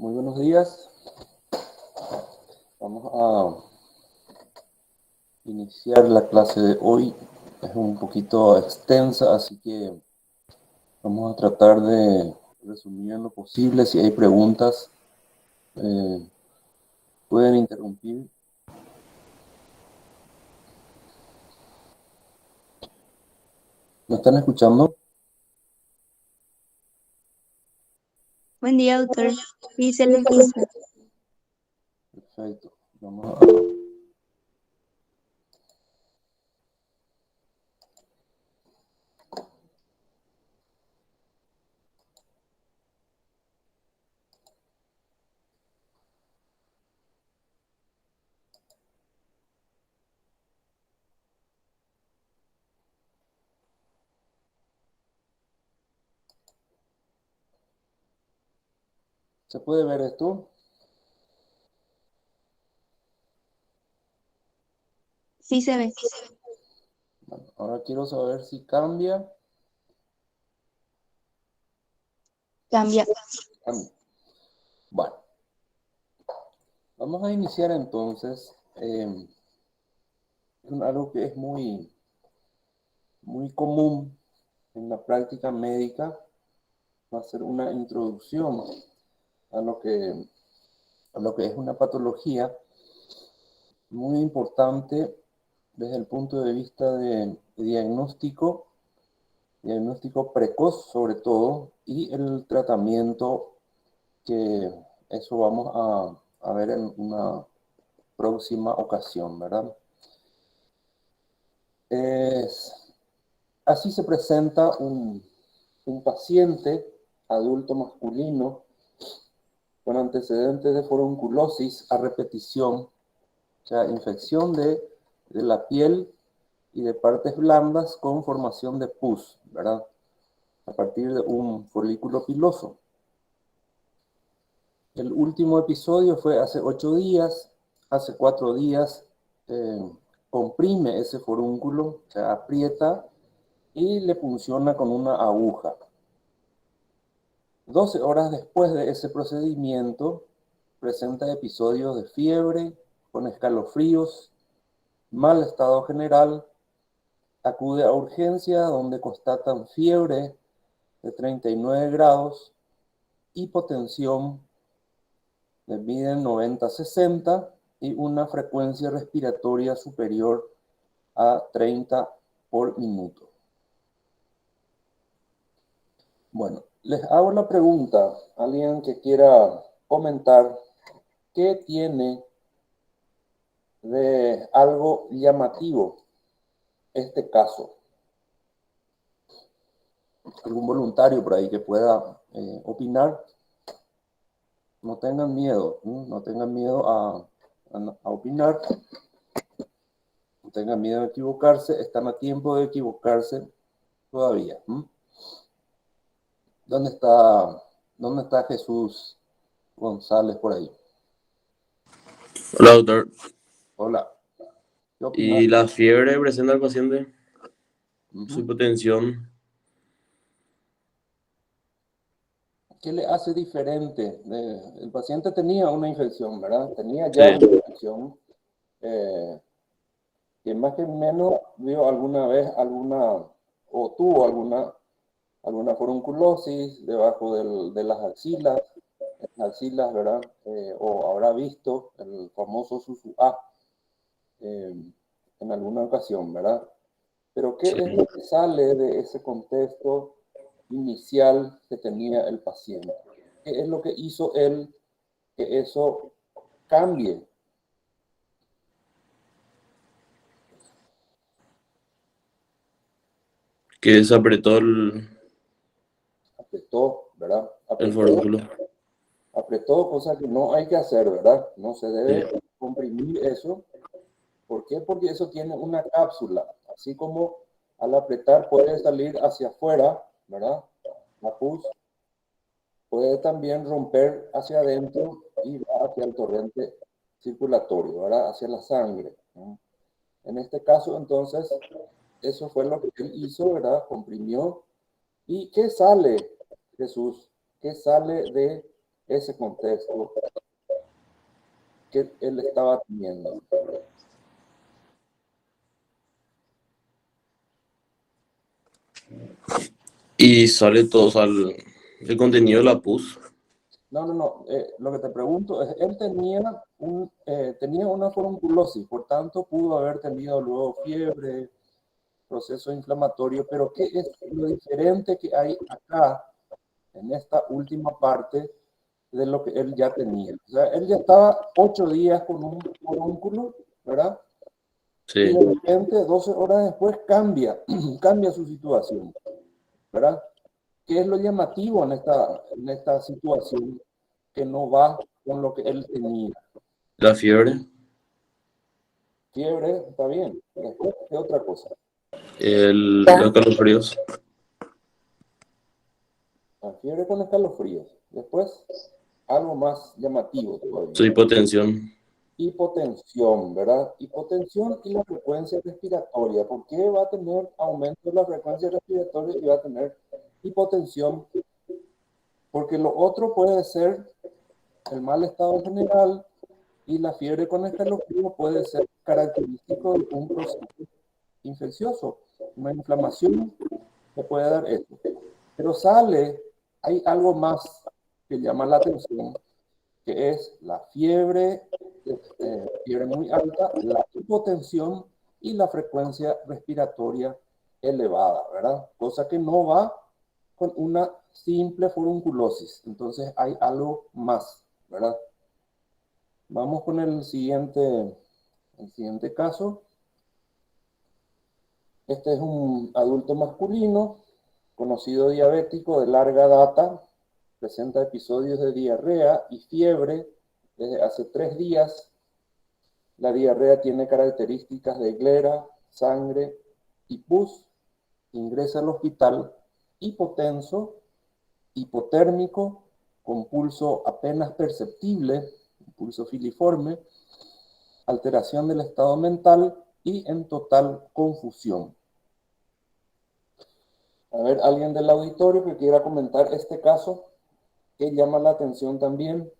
Muy buenos días. Vamos a iniciar la clase de hoy. Es un poquito extensa, así que vamos a tratar de resumir en lo posible. Si hay preguntas, pueden interrumpir. ¿Me están escuchando? Buen día, doctor. Sí, se le escucha. Perfecto. ¿Se puede ver esto? Sí se ve. Bueno, ahora quiero saber si cambia. Cambia. Cambia. Bueno, vamos a iniciar entonces. Algo que es muy común en la práctica médica. Va a ser una introducción a lo que es una patología muy importante desde el punto de vista de diagnóstico precoz sobre todo, y el tratamiento, que eso vamos a ver en una próxima ocasión, ¿verdad? Así se presenta un paciente adulto masculino con antecedentes de furunculosis a repetición, o sea, infección de la piel y de partes blandas con formación de pus, ¿verdad? A partir de un folículo piloso. El último episodio fue hace 8 días. Hace 4 días comprime ese forúnculo, se aprieta y le funciona con una aguja. 12 horas después de ese procedimiento, presenta episodios de fiebre, con escalofríos, mal estado general, acude a urgencia donde constatan fiebre de 39 grados, hipotensión de miden 90-60 y una frecuencia respiratoria superior a 30 por minuto. Bueno, les hago la pregunta, alguien que quiera comentar, ¿qué tiene de algo llamativo este caso? ¿Algún voluntario por ahí que pueda opinar? No tengan miedo, no tengan miedo a opinar, no tengan miedo de equivocarse, están a tiempo de equivocarse todavía. ¿Dónde está Jesús González por ahí? Hola, doctor. Hola. ¿Qué opinas? ¿Y la fiebre presenta al paciente? Su Uh-huh. hipotensión. ¿Qué le hace diferente? El paciente tenía una infección, ¿verdad? Tenía ya Sí, una infección que más que menos vio alguna vez o tuvo alguna furunculosis debajo de las axilas, ¿verdad? O habrá visto el famoso SUSU-A en alguna ocasión, ¿verdad? Pero ¿qué es sí. lo que sale de ese contexto inicial que tenía el paciente? ¿Qué es lo que hizo él que eso cambie? Que se apretó Apretó, ¿verdad? el forúnculo. Apretó, cosa que no hay que hacer, ¿verdad? No se Sí, debe comprimir eso. ¿Por qué? Porque eso tiene una cápsula. Así como al apretar puede salir hacia afuera, ¿verdad? La pus puede también romper hacia adentro y va hacia el torrente circulatorio, ¿verdad? Hacia la sangre, ¿no? En este caso, entonces, eso fue lo que él hizo, ¿verdad? Comprimió. ¿Y qué sale, Jesús? ¿Qué sale de ese contexto que él estaba teniendo. Y sale todo, o sea, el contenido de la PUS. No. Lo que te pregunto es, él tenía una forunculosis, por tanto pudo haber tenido luego fiebre, proceso inflamatorio, pero ¿qué es lo diferente que hay acá en esta última parte de lo que él ya tenía? O sea, él ya estaba 8 días con un forúnculo, ¿verdad? Y Sí, de repente, 12 horas después, cambia su situación, ¿verdad? ¿Qué es lo llamativo en esta situación que no va con lo que él tenía? la fiebre, Fiebre, está bien. Después, ¿qué otra cosa? los escalofríos, La fiebre con escalofríos. Después, algo más llamativo todavía. su hipotensión, Hipotensión, ¿verdad? Hipotensión y la frecuencia respiratoria. ¿Por qué va a tener aumento de la frecuencia respiratoria y va a tener hipotensión? Porque lo otro puede ser el mal estado general y la fiebre con escalofrío puede ser característico de un proceso infeccioso, una inflamación que puede dar esto. Pero hay algo más que llama la atención, que es la fiebre, fiebre muy alta, la hipotensión y la frecuencia respiratoria elevada, ¿verdad? Cosa que no va con una simple furunculosis. Entonces hay algo más, ¿verdad? Vamos con el siguiente caso. Este es un adulto masculino, conocido diabético de larga data, presenta episodios de diarrea y fiebre desde hace 3 días. La diarrea tiene características de glera, sangre y pus. Ingresa al hospital hipotenso, hipotérmico, con pulso apenas perceptible, pulso filiforme, alteración del estado mental y en total confusión. A ver, alguien del auditorio que quiera comentar este caso, que llama la atención también.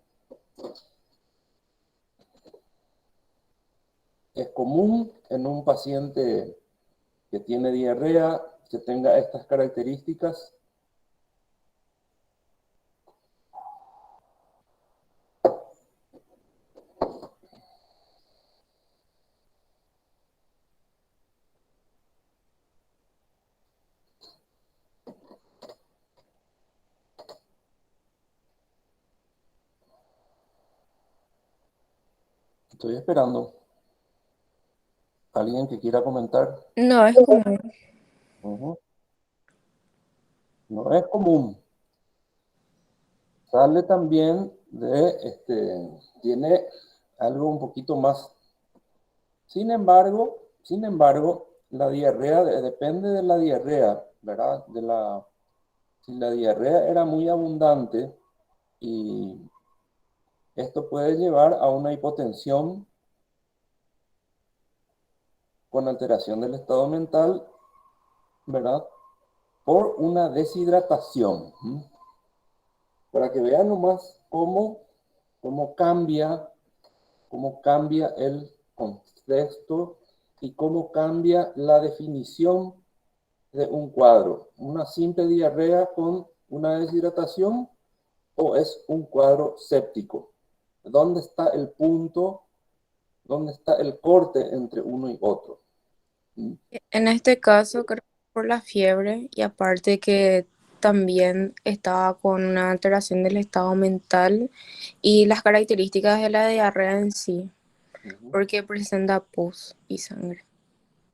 Es común en un paciente que tiene diarrea que tenga estas características. Estoy esperando. ¿Alguien que quiera comentar? No es común. No es común. Sale también tiene algo un poquito más. Sin embargo, la diarrea depende de la diarrea, ¿verdad? Si la diarrea era muy abundante y esto puede llevar a una hipotensión con alteración del estado mental, ¿verdad? Por una deshidratación. Para que vean nomás cómo cambia el contexto y cómo cambia la definición de un cuadro. Una simple diarrea con una deshidratación o es un cuadro séptico. ¿Dónde está el punto? ¿Dónde está el corte entre uno y otro? En este caso, creo que por la fiebre y aparte que también estaba con una alteración del estado mental y las características de la diarrea en sí, porque presenta pus y sangre.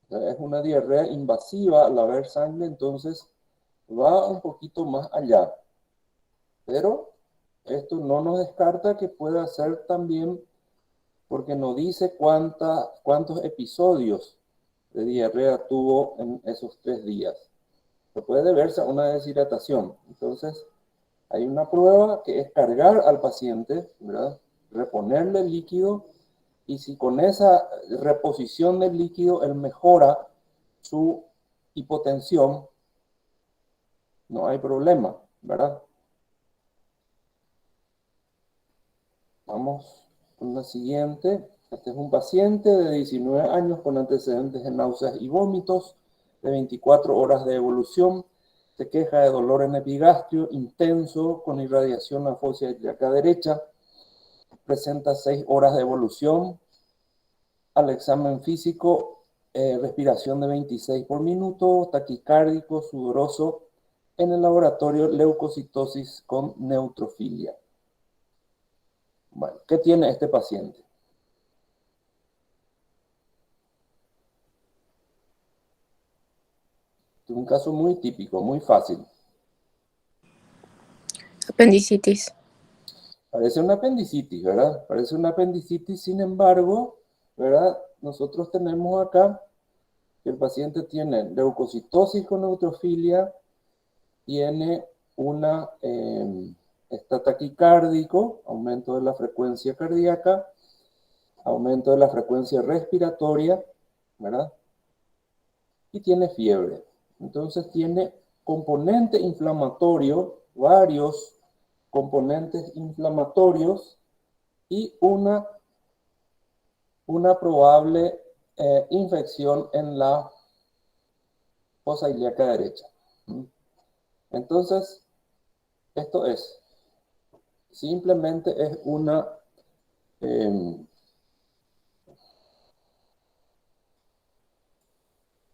Es una diarrea invasiva al haber sangre, entonces va un poquito más allá. Pero esto no nos descarta que pueda ser también porque no dice cuántos episodios de diarrea tuvo en esos 3 días. Se puede deberse a una deshidratación. Entonces, hay una prueba que es cargar al paciente, ¿verdad? Reponerle el líquido y si con esa reposición del líquido él mejora su hipotensión, no hay problema, ¿verdad? Vamos con la siguiente. Este es un paciente de 19 años con antecedentes de náuseas y vómitos, de 24 horas de evolución. Se queja de dolor en epigastrio intenso con irradiación a fosa ilíaca derecha. Presenta 6 horas de evolución. Al examen físico, respiración de 26 por minuto, taquicárdico, sudoroso. En el laboratorio, leucocitosis con neutrofilia. Bueno, ¿qué tiene este paciente? Es un caso muy típico, muy fácil. Apendicitis. Parece una apendicitis, ¿verdad? Parece una apendicitis, sin embargo, ¿verdad? Nosotros tenemos acá que el paciente tiene leucocitosis con neutrofilia, tiene una, está taquicárdico, aumento de la frecuencia cardíaca, aumento de la frecuencia respiratoria, ¿verdad? Y tiene fiebre. Entonces tiene componente inflamatorio, varios componentes inflamatorios y una probable infección en la fosa ilíaca derecha. Entonces, esto es, simplemente es una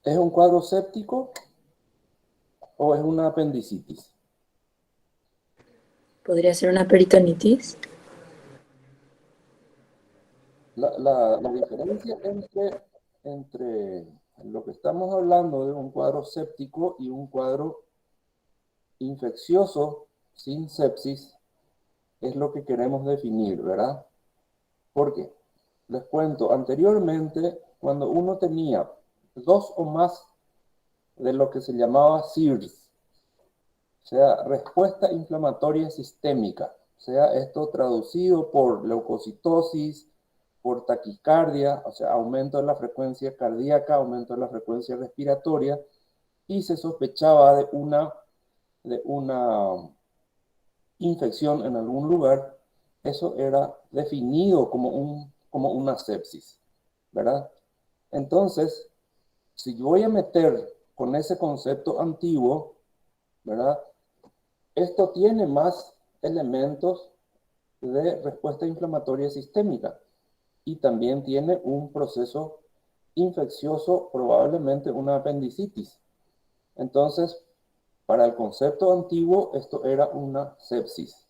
¿es un cuadro séptico o es una apendicitis? ¿Podría ser una peritonitis? La diferencia entre lo que estamos hablando de un cuadro séptico y un cuadro infeccioso sin sepsis es lo que queremos definir, ¿verdad? ¿Por qué? Les cuento, anteriormente, cuando uno tenía 2 o más de lo que se llamaba SIRS, o sea, respuesta inflamatoria sistémica, o sea, esto traducido por leucocitosis, por taquicardia, o sea, aumento de la frecuencia cardíaca, aumento de la frecuencia respiratoria, y se sospechaba de una infección en algún lugar, eso era definido como una sepsis, ¿verdad? Entonces, si yo voy a meter con ese concepto antiguo, ¿verdad? Esto tiene más elementos de respuesta inflamatoria sistémica y también tiene un proceso infeccioso, probablemente una apendicitis. Entonces, para el concepto antiguo, esto era una sepsis.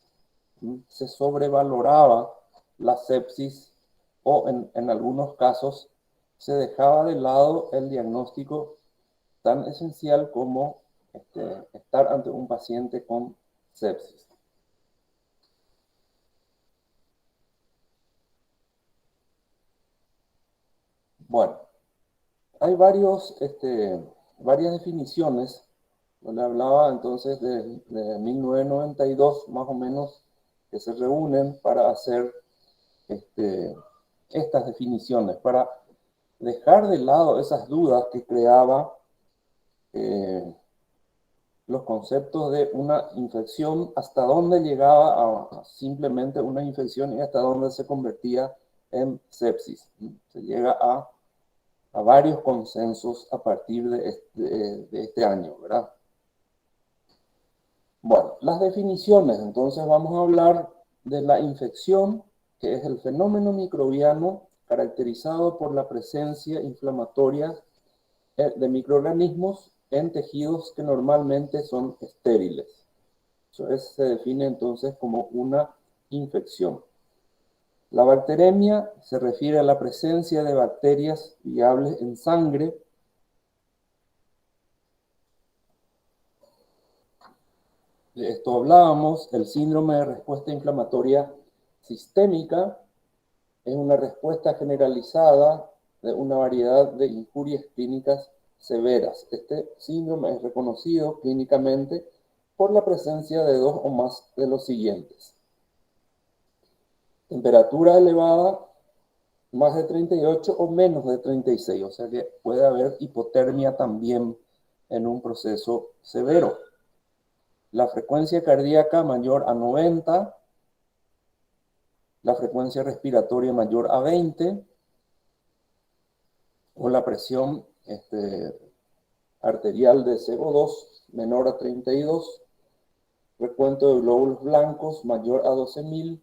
Se sobrevaloraba la sepsis o en algunos casos se dejaba de lado el diagnóstico tan esencial como estar ante un paciente con sepsis. Bueno, hay varias definiciones. Yo le hablaba entonces de 1992, más o menos, que se reúnen para hacer estas definiciones, para dejar de lado esas dudas que creaba los conceptos de una infección, hasta dónde llegaba a simplemente una infección y hasta dónde se convertía en sepsis. Se llega a varios consensos a partir de este año, ¿verdad? Bueno, las definiciones, entonces vamos a hablar de la infección, que es el fenómeno microbiano caracterizado por la presencia inflamatoria de microorganismos en tejidos que normalmente son estériles. Eso se define entonces como una infección. La bacteremia se refiere a la presencia de bacterias viables en sangre. De esto hablábamos. El síndrome de respuesta inflamatoria sistémica es una respuesta generalizada de una variedad de injurias clínicas severas. Este síndrome es reconocido clínicamente por la presencia de 2 o más de los siguientes: temperatura elevada, más de 38 o menos de 36, o sea que puede haber hipotermia también en un proceso severo. La frecuencia cardíaca mayor a 90, la frecuencia respiratoria mayor a 20, o la presión arterial de CO2 menor a 32, recuento de glóbulos blancos mayor a 12.000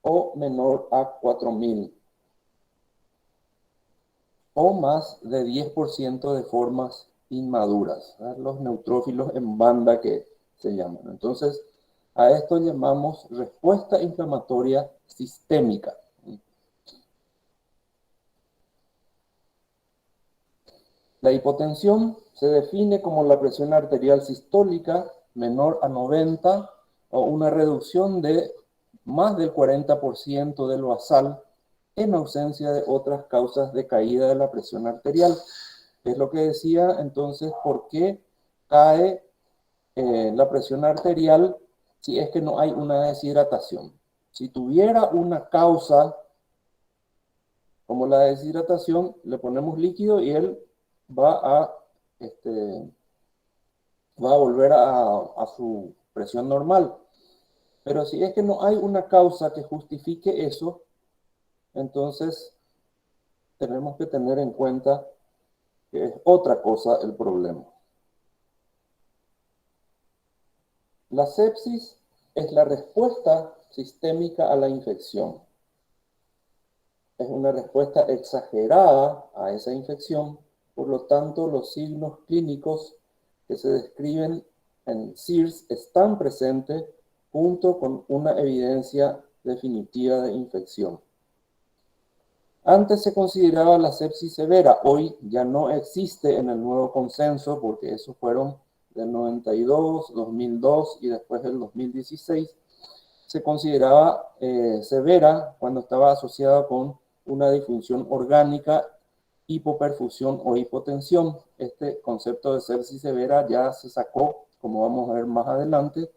o menor a 4.000, o más de 10% de formas inmaduras, ¿verdad? Los neutrófilos en banda que se llaman. Entonces, a esto llamamos respuesta inflamatoria sistémica. La hipotensión se define como la presión arterial sistólica menor a 90 o una reducción de más del 40% del basal en ausencia de otras causas de caída de la presión arterial. Es lo que decía entonces, ¿por qué cae la presión arterial si es que no hay una deshidratación? Si tuviera una causa como la deshidratación, le ponemos líquido y él va a, va a volver a su presión normal. Pero si es que no hay una causa que justifique eso, entonces tenemos que tener en cuenta que es otra cosa el problema. La sepsis es la respuesta sistémica a la infección. Es una respuesta exagerada a esa infección, por lo tanto los signos clínicos que se describen en SIRS están presentes junto con una evidencia definitiva de infección. Antes se consideraba la sepsis severa, hoy ya no existe en el nuevo consenso porque esos fueron del 92, 2002 y después del 2016. Se consideraba severa cuando estaba asociada con una disfunción orgánica, hipoperfusión o hipotensión. Este concepto de sepsis severa ya se sacó, como vamos a ver más adelante.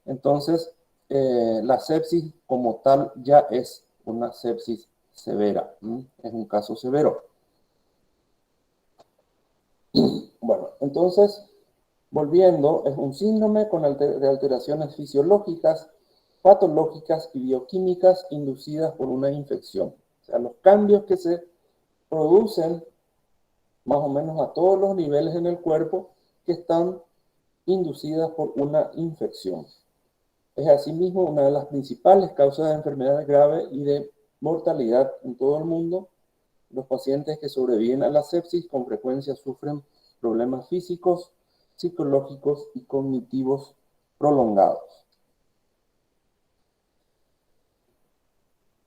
Entonces, la sepsis como tal ya es una sepsis severa, es un caso severo. Bueno, entonces, volviendo, es un síndrome de alteraciones fisiológicas, patológicas y bioquímicas inducidas por una infección. O sea, los cambios que se producen más o menos a todos los niveles en el cuerpo que están inducidas por una infección. Es asimismo una de las principales causas de enfermedades graves y de mortalidad en todo el mundo. Los pacientes que sobreviven a la sepsis con frecuencia sufren problemas físicos, psicológicos y cognitivos prolongados.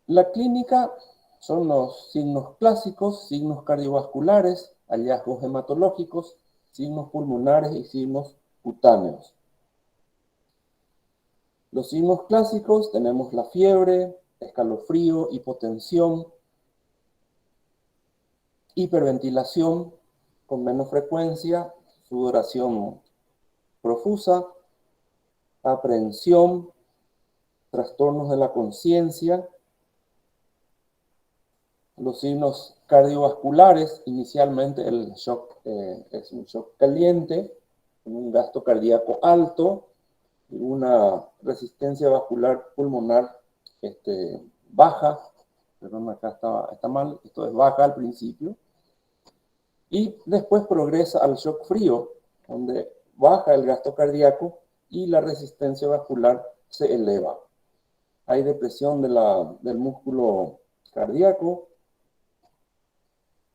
La clínica son los signos clásicos, signos cardiovasculares, hallazgos hematológicos, signos pulmonares y signos cutáneos. Los signos clásicos tenemos la fiebre, escalofrío, hipotensión, hiperventilación con menos frecuencia, sudoración profusa, aprehensión, trastornos de la conciencia. Los signos cardiovasculares, inicialmente el shock es un shock caliente, un gasto cardíaco alto, y una resistencia vascular pulmonar baja, perdón, acá está mal, esto es baja al principio, y después progresa al shock frío, donde baja el gasto cardíaco y la resistencia vascular se eleva. Hay depresión del músculo cardíaco,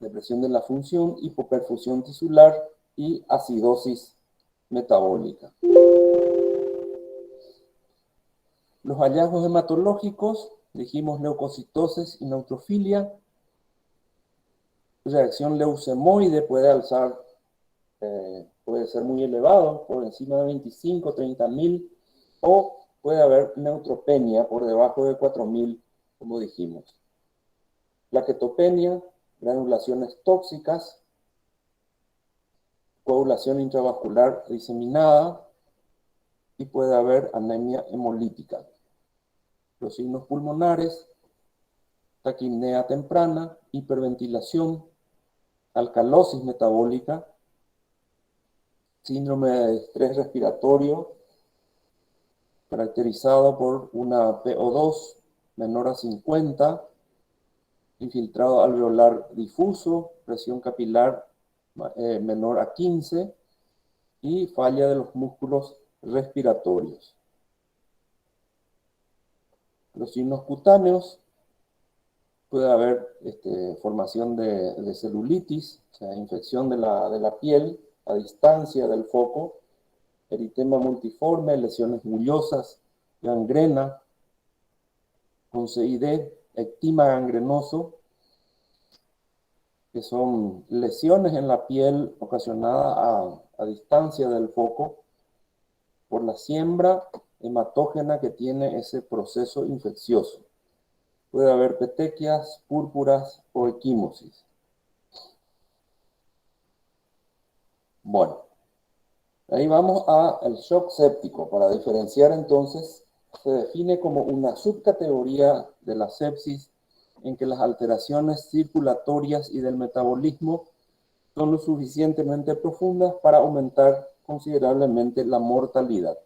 depresión de la función, hipoperfusión tisular y acidosis metabólica. Los hallazgos hematológicos, dijimos leucocitosis y neutrofilia. Reacción leucemoide puede ser muy elevado, por encima de 25, 30.000, o puede haber neutropenia por debajo de 4.000, como dijimos. Plaquetopenia, granulaciones tóxicas, coagulación intravascular diseminada y puede haber anemia hemolítica. Los signos pulmonares, taquipnea temprana, hiperventilación, alcalosis metabólica, síndrome de estrés respiratorio, caracterizado por una PO2 menor a 50, infiltrado alveolar difuso, presión capilar menor a 15 y falla de los músculos respiratorios. Los signos cutáneos, puede haber formación de celulitis, o sea, infección de la piel a distancia del foco, eritema multiforme, lesiones bullosas, gangrena, con CID, ectima gangrenoso, que son lesiones en la piel ocasionadas a distancia del foco por la siembra hematógena que tiene ese proceso infeccioso. Puede haber petequias, púrpuras o equimosis. Bueno, ahí vamos al shock séptico. Para diferenciar entonces, se define como una subcategoría de la sepsis en que las alteraciones circulatorias y del metabolismo son lo suficientemente profundas para aumentar considerablemente la mortalidad.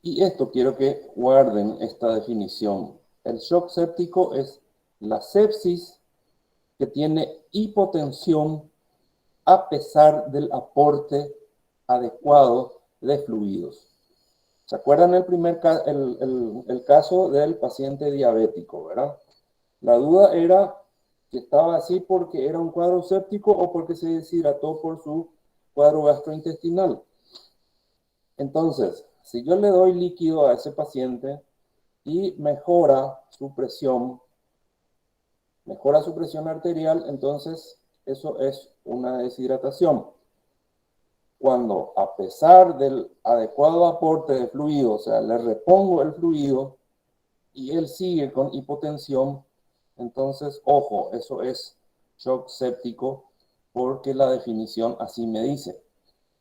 Y esto quiero que guarden esta definición. El shock séptico es la sepsis que tiene hipotensión a pesar del aporte adecuado de fluidos. ¿Se acuerdan el caso del paciente diabético, verdad? La duda era si estaba así porque era un cuadro séptico o porque se deshidrató por su cuadro gastrointestinal. Entonces, si yo le doy líquido a ese paciente y mejora su presión arterial, entonces eso es una deshidratación. Cuando a pesar del adecuado aporte de fluido, o sea, le repongo el fluido y él sigue con hipotensión, entonces, ojo, eso es shock séptico porque la definición así me dice.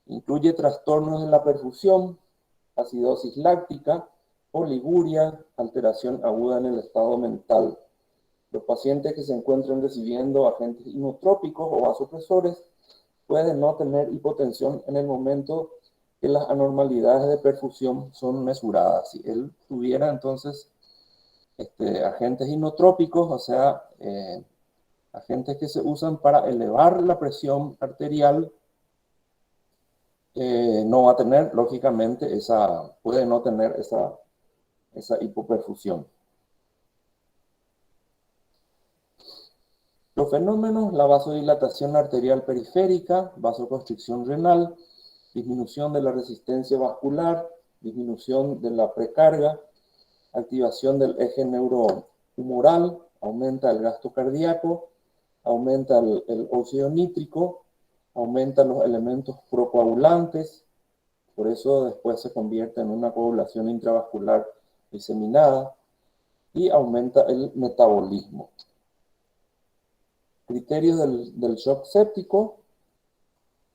Incluye trastornos en la perfusión, acidosis láctica, oliguria, alteración aguda en el estado mental. Los pacientes que se encuentren recibiendo agentes inotrópicos o vasopresores pueden no tener hipotensión en el momento que las anormalidades de perfusión son mesuradas. Si él tuviera entonces agentes inotrópicos, o sea, agentes que se usan para elevar la presión arterial, no va a tener, lógicamente, puede no tener esa hipoperfusión. Los fenómenos: la vasodilatación arterial periférica, vasoconstricción renal, disminución de la resistencia vascular, disminución de la precarga, activación del eje neurohumoral, aumenta el gasto cardíaco, aumenta el óxido nítrico, aumenta los elementos procoagulantes, por eso después se convierte en una coagulación intravascular diseminada, y aumenta el metabolismo. Criterios del shock séptico,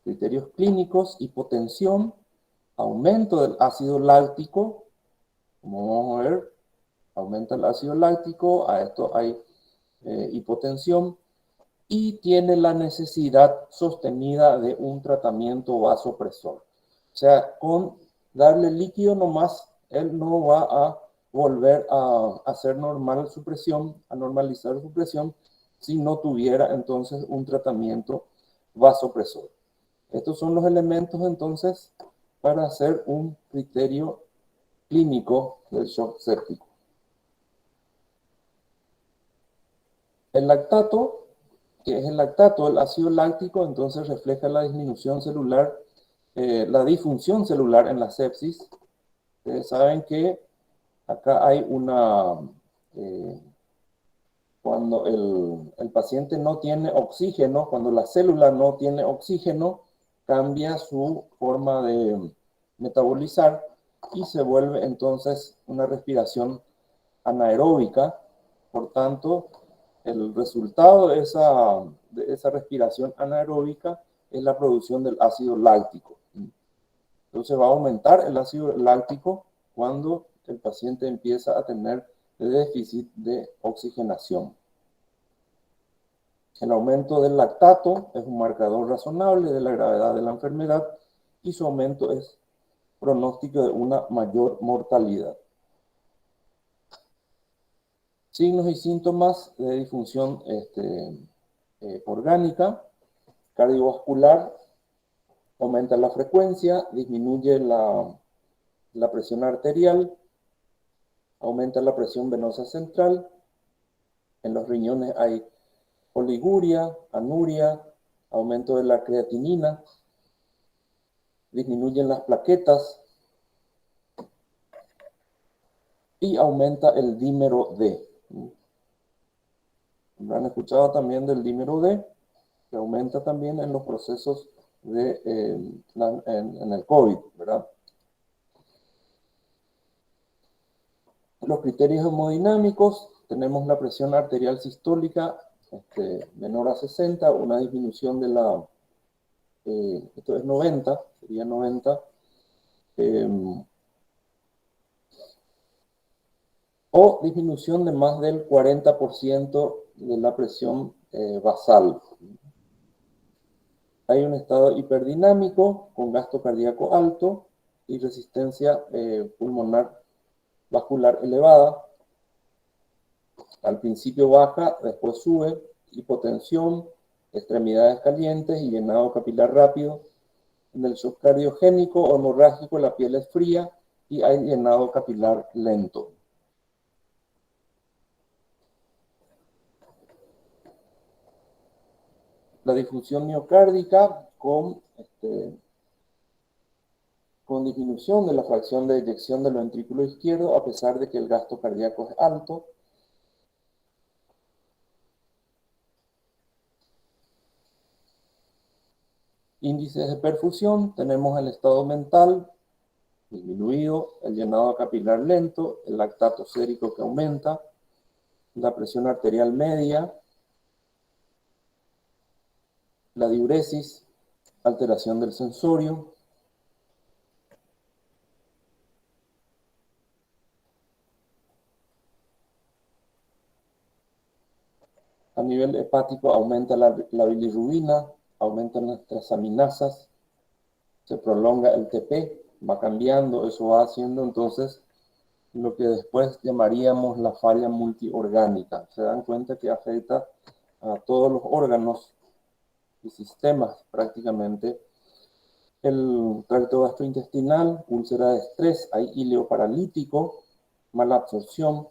criterios clínicos: hipotensión, aumento del ácido láctico, como vamos a ver, aumenta el ácido láctico, a esto hay hipotensión, y tiene la necesidad sostenida de un tratamiento vasopresor. O sea, con darle líquido nomás, él no va a volver a hacer normal su presión, a normalizar su presión, si no tuviera entonces un tratamiento vasopresor. Estos son los elementos entonces para hacer un criterio clínico del shock séptico. El lactato, que es el lactato del ácido láctico, entonces refleja la disminución celular, la disfunción celular en la sepsis. Ustedes saben que acá hay cuando el paciente no tiene oxígeno, cuando la célula no tiene oxígeno, cambia su forma de metabolizar y se vuelve entonces una respiración anaeróbica. Por tanto, el resultado de esa respiración anaeróbica es la producción del ácido láctico. Entonces va a aumentar el ácido láctico cuando el paciente empieza a tener déficit de oxigenación. El aumento del lactato es un marcador razonable de la gravedad de la enfermedad y su aumento es pronóstico de una mayor mortalidad. Signos y síntomas de disfunción orgánica, cardiovascular, aumenta la frecuencia, disminuye la presión arterial, aumenta la presión venosa central, en los riñones hay oliguria, anuria, aumento de la creatinina, disminuyen las plaquetas y aumenta el dímero D. Han escuchado también del dímero D, que aumenta también en los procesos en el COVID, ¿verdad? Los criterios hemodinámicos, tenemos la presión arterial sistólica menor a 60, una disminución de esto es 90, sería 90, o disminución de más del 40% de la presión basal. Hay un estado hiperdinámico con gasto cardíaco alto y resistencia pulmonar vascular elevada. Al principio baja, después sube, hipotensión, extremidades calientes y llenado capilar rápido. En el shock cardiogénico o hemorrágico la piel es fría y hay llenado capilar lento. La disfunción miocárdica con disminución de la fracción de eyección del ventrículo izquierdo a pesar de que el gasto cardíaco es alto. Índices de perfusión, tenemos el estado mental disminuido, el llenado capilar lento, el lactato sérico que aumenta, la presión arterial media, la diuresis, alteración del sensorio. A nivel hepático aumenta la bilirrubina, aumentan las transaminasas, se prolonga el TP, va cambiando, eso va haciendo entonces lo que después llamaríamos la falla multiorgánica. Se dan cuenta que afecta a todos los órganos y sistemas prácticamente. El tracto gastrointestinal, úlcera de estrés, hay hilo paralítico, mala absorción,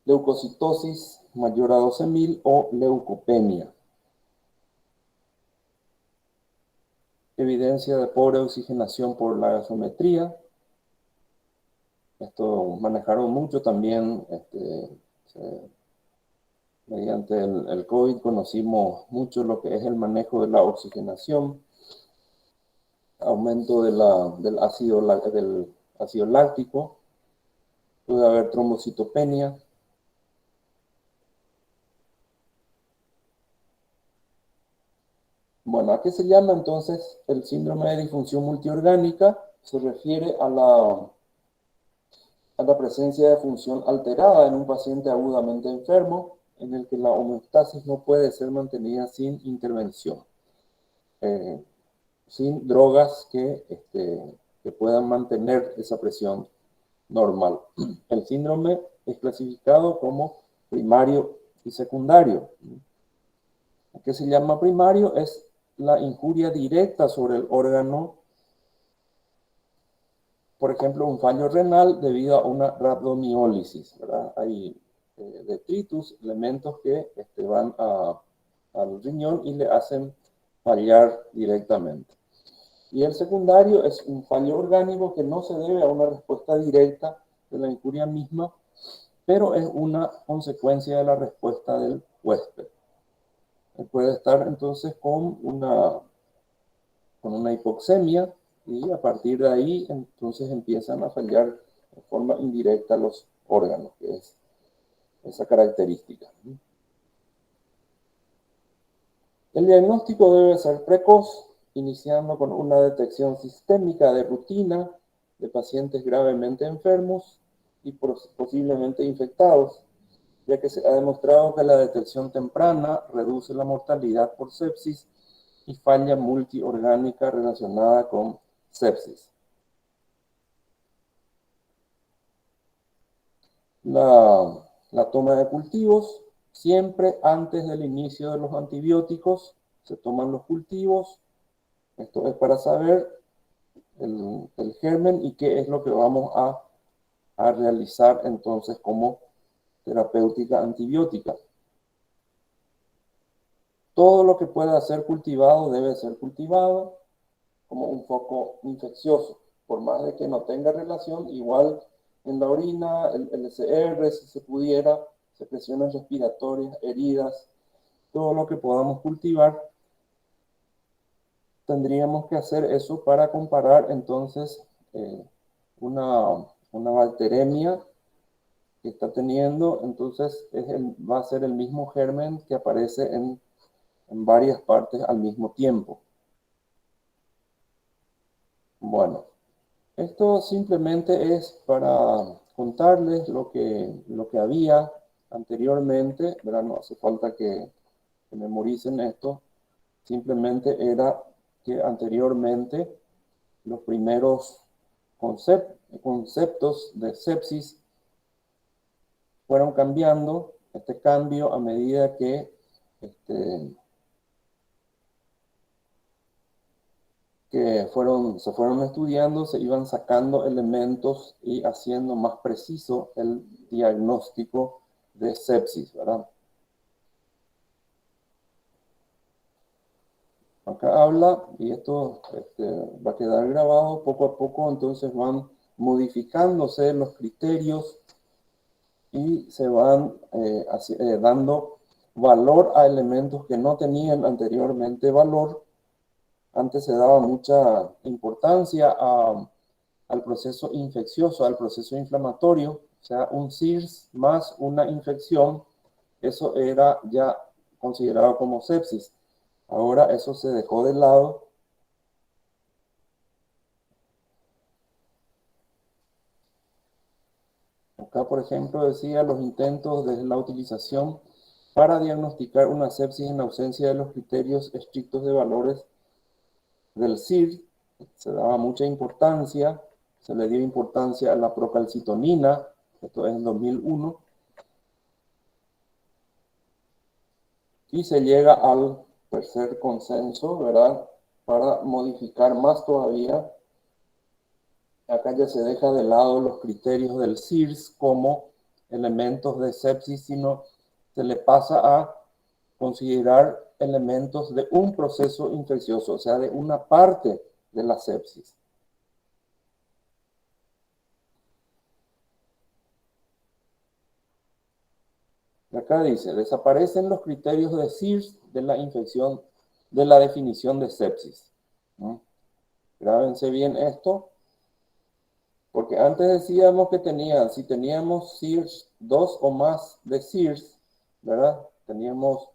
leucocitosis mayor a 12.000 o leucopenia. Evidencia de pobre oxigenación por la gasometría. Esto manejaron mucho también, mediante el COVID conocimos mucho lo que es el manejo de la oxigenación, aumento del ácido láctico, puede haber trombocitopenia. Bueno, ¿a qué se llama entonces el síndrome de disfunción multiorgánica? Se refiere a la presencia de función alterada en un paciente agudamente enfermo, en el que la homeostasis no puede ser mantenida sin intervención, sin drogas que puedan mantener esa presión normal. El síndrome es clasificado como primario y secundario. ¿Qué se llama primario? Es la injuria directa sobre el órgano, por ejemplo, un fallo renal debido a una rhabdomiólisis, ¿verdad? Hay detritus, elementos que van al riñón y le hacen fallar directamente. Y el secundario es un fallo orgánico que no se debe a una respuesta directa de la injuria misma, pero es una consecuencia de la respuesta del huésped. Puede estar entonces con una hipoxemia y a partir de ahí entonces empiezan a fallar de forma indirecta los órganos, que es esa característica. El diagnóstico debe ser precoz, iniciando con una detección sistémica de rutina de pacientes gravemente enfermos y posiblemente infectados, ya que se ha demostrado que la detección temprana reduce la mortalidad por sepsis y falla multiorgánica relacionada con sepsis. La toma de cultivos, siempre antes del inicio de los antibióticos, se toman los cultivos. Esto es para saber el germen y qué es lo que vamos a realizar entonces como terapéutica antibiótica. Todo lo que pueda ser cultivado debe ser cultivado como un foco infeccioso. Por más de que no tenga relación, igual en la orina, el LCR, si se pudiera, secreciones respiratorias, heridas, todo lo que podamos cultivar, tendríamos que hacer eso para comparar entonces una bacteremia que está teniendo, entonces va a ser el mismo germen que aparece en varias partes al mismo tiempo. Bueno, esto simplemente es para contarles lo que había anteriormente, ¿verdad? No hace falta que memoricen esto, simplemente era que anteriormente los primeros conceptos de sepsis fueron cambiando. Este cambio a medida que se fueron estudiando, se iban sacando elementos y haciendo más preciso el diagnóstico de sepsis, ¿verdad? Acá habla, y esto va a quedar grabado, poco a poco entonces van modificándose los criterios y se van dando valor a elementos que no tenían anteriormente valor. Antes se daba mucha importancia al proceso infeccioso, al proceso inflamatorio, o sea, un SIRS más una infección, eso era ya considerado como sepsis. Ahora eso se dejó de lado. Acá, por ejemplo, decía los intentos de la utilización para diagnosticar una sepsis en ausencia de los criterios estrictos de valores del SIRS. Se daba mucha importancia, se le dio importancia a la procalcitonina, esto es en 2001, y se llega al tercer consenso, ¿verdad? Para modificar más todavía. Acá ya se deja de lado los criterios del SIRS como elementos de sepsis, sino se le pasa a considerar elementos de un proceso infeccioso, o sea, de una parte de la sepsis. Acá dice, desaparecen los criterios de SIRS de la infección, de la definición de sepsis. Grábense bien esto, porque antes decíamos que si teníamos SIRS, 2 o más de SIRS, ¿verdad? Teníamos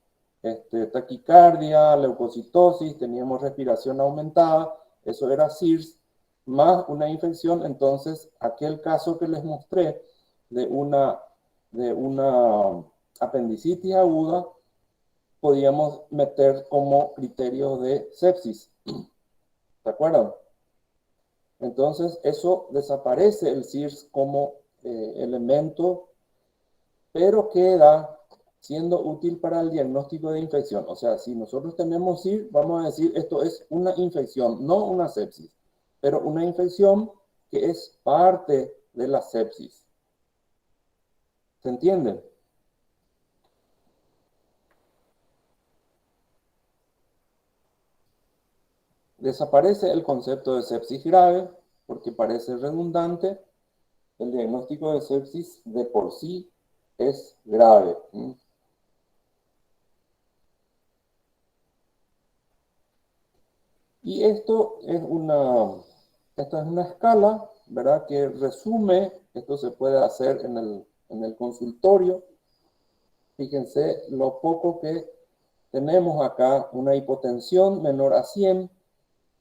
taquicardia, leucocitosis, teníamos respiración aumentada, eso era SIRS, más una infección. Entonces, aquel caso que les mostré de una apendicitis aguda, podíamos meter como criterio de sepsis. ¿Se acuerdan? Entonces, eso desaparece el SIRS como elemento, pero queda siendo útil para el diagnóstico de infección. O sea, si nosotros tenemos SIRS, vamos a decir esto es una infección, no una sepsis, pero una infección que es parte de la sepsis. ¿Se entiende? Desaparece el concepto de sepsis grave porque parece redundante. El diagnóstico de sepsis de por sí es grave. Y esta es una escala, ¿verdad? Que resume, esto se puede hacer en el consultorio. Fíjense lo poco que tenemos acá: una hipotensión menor a 100,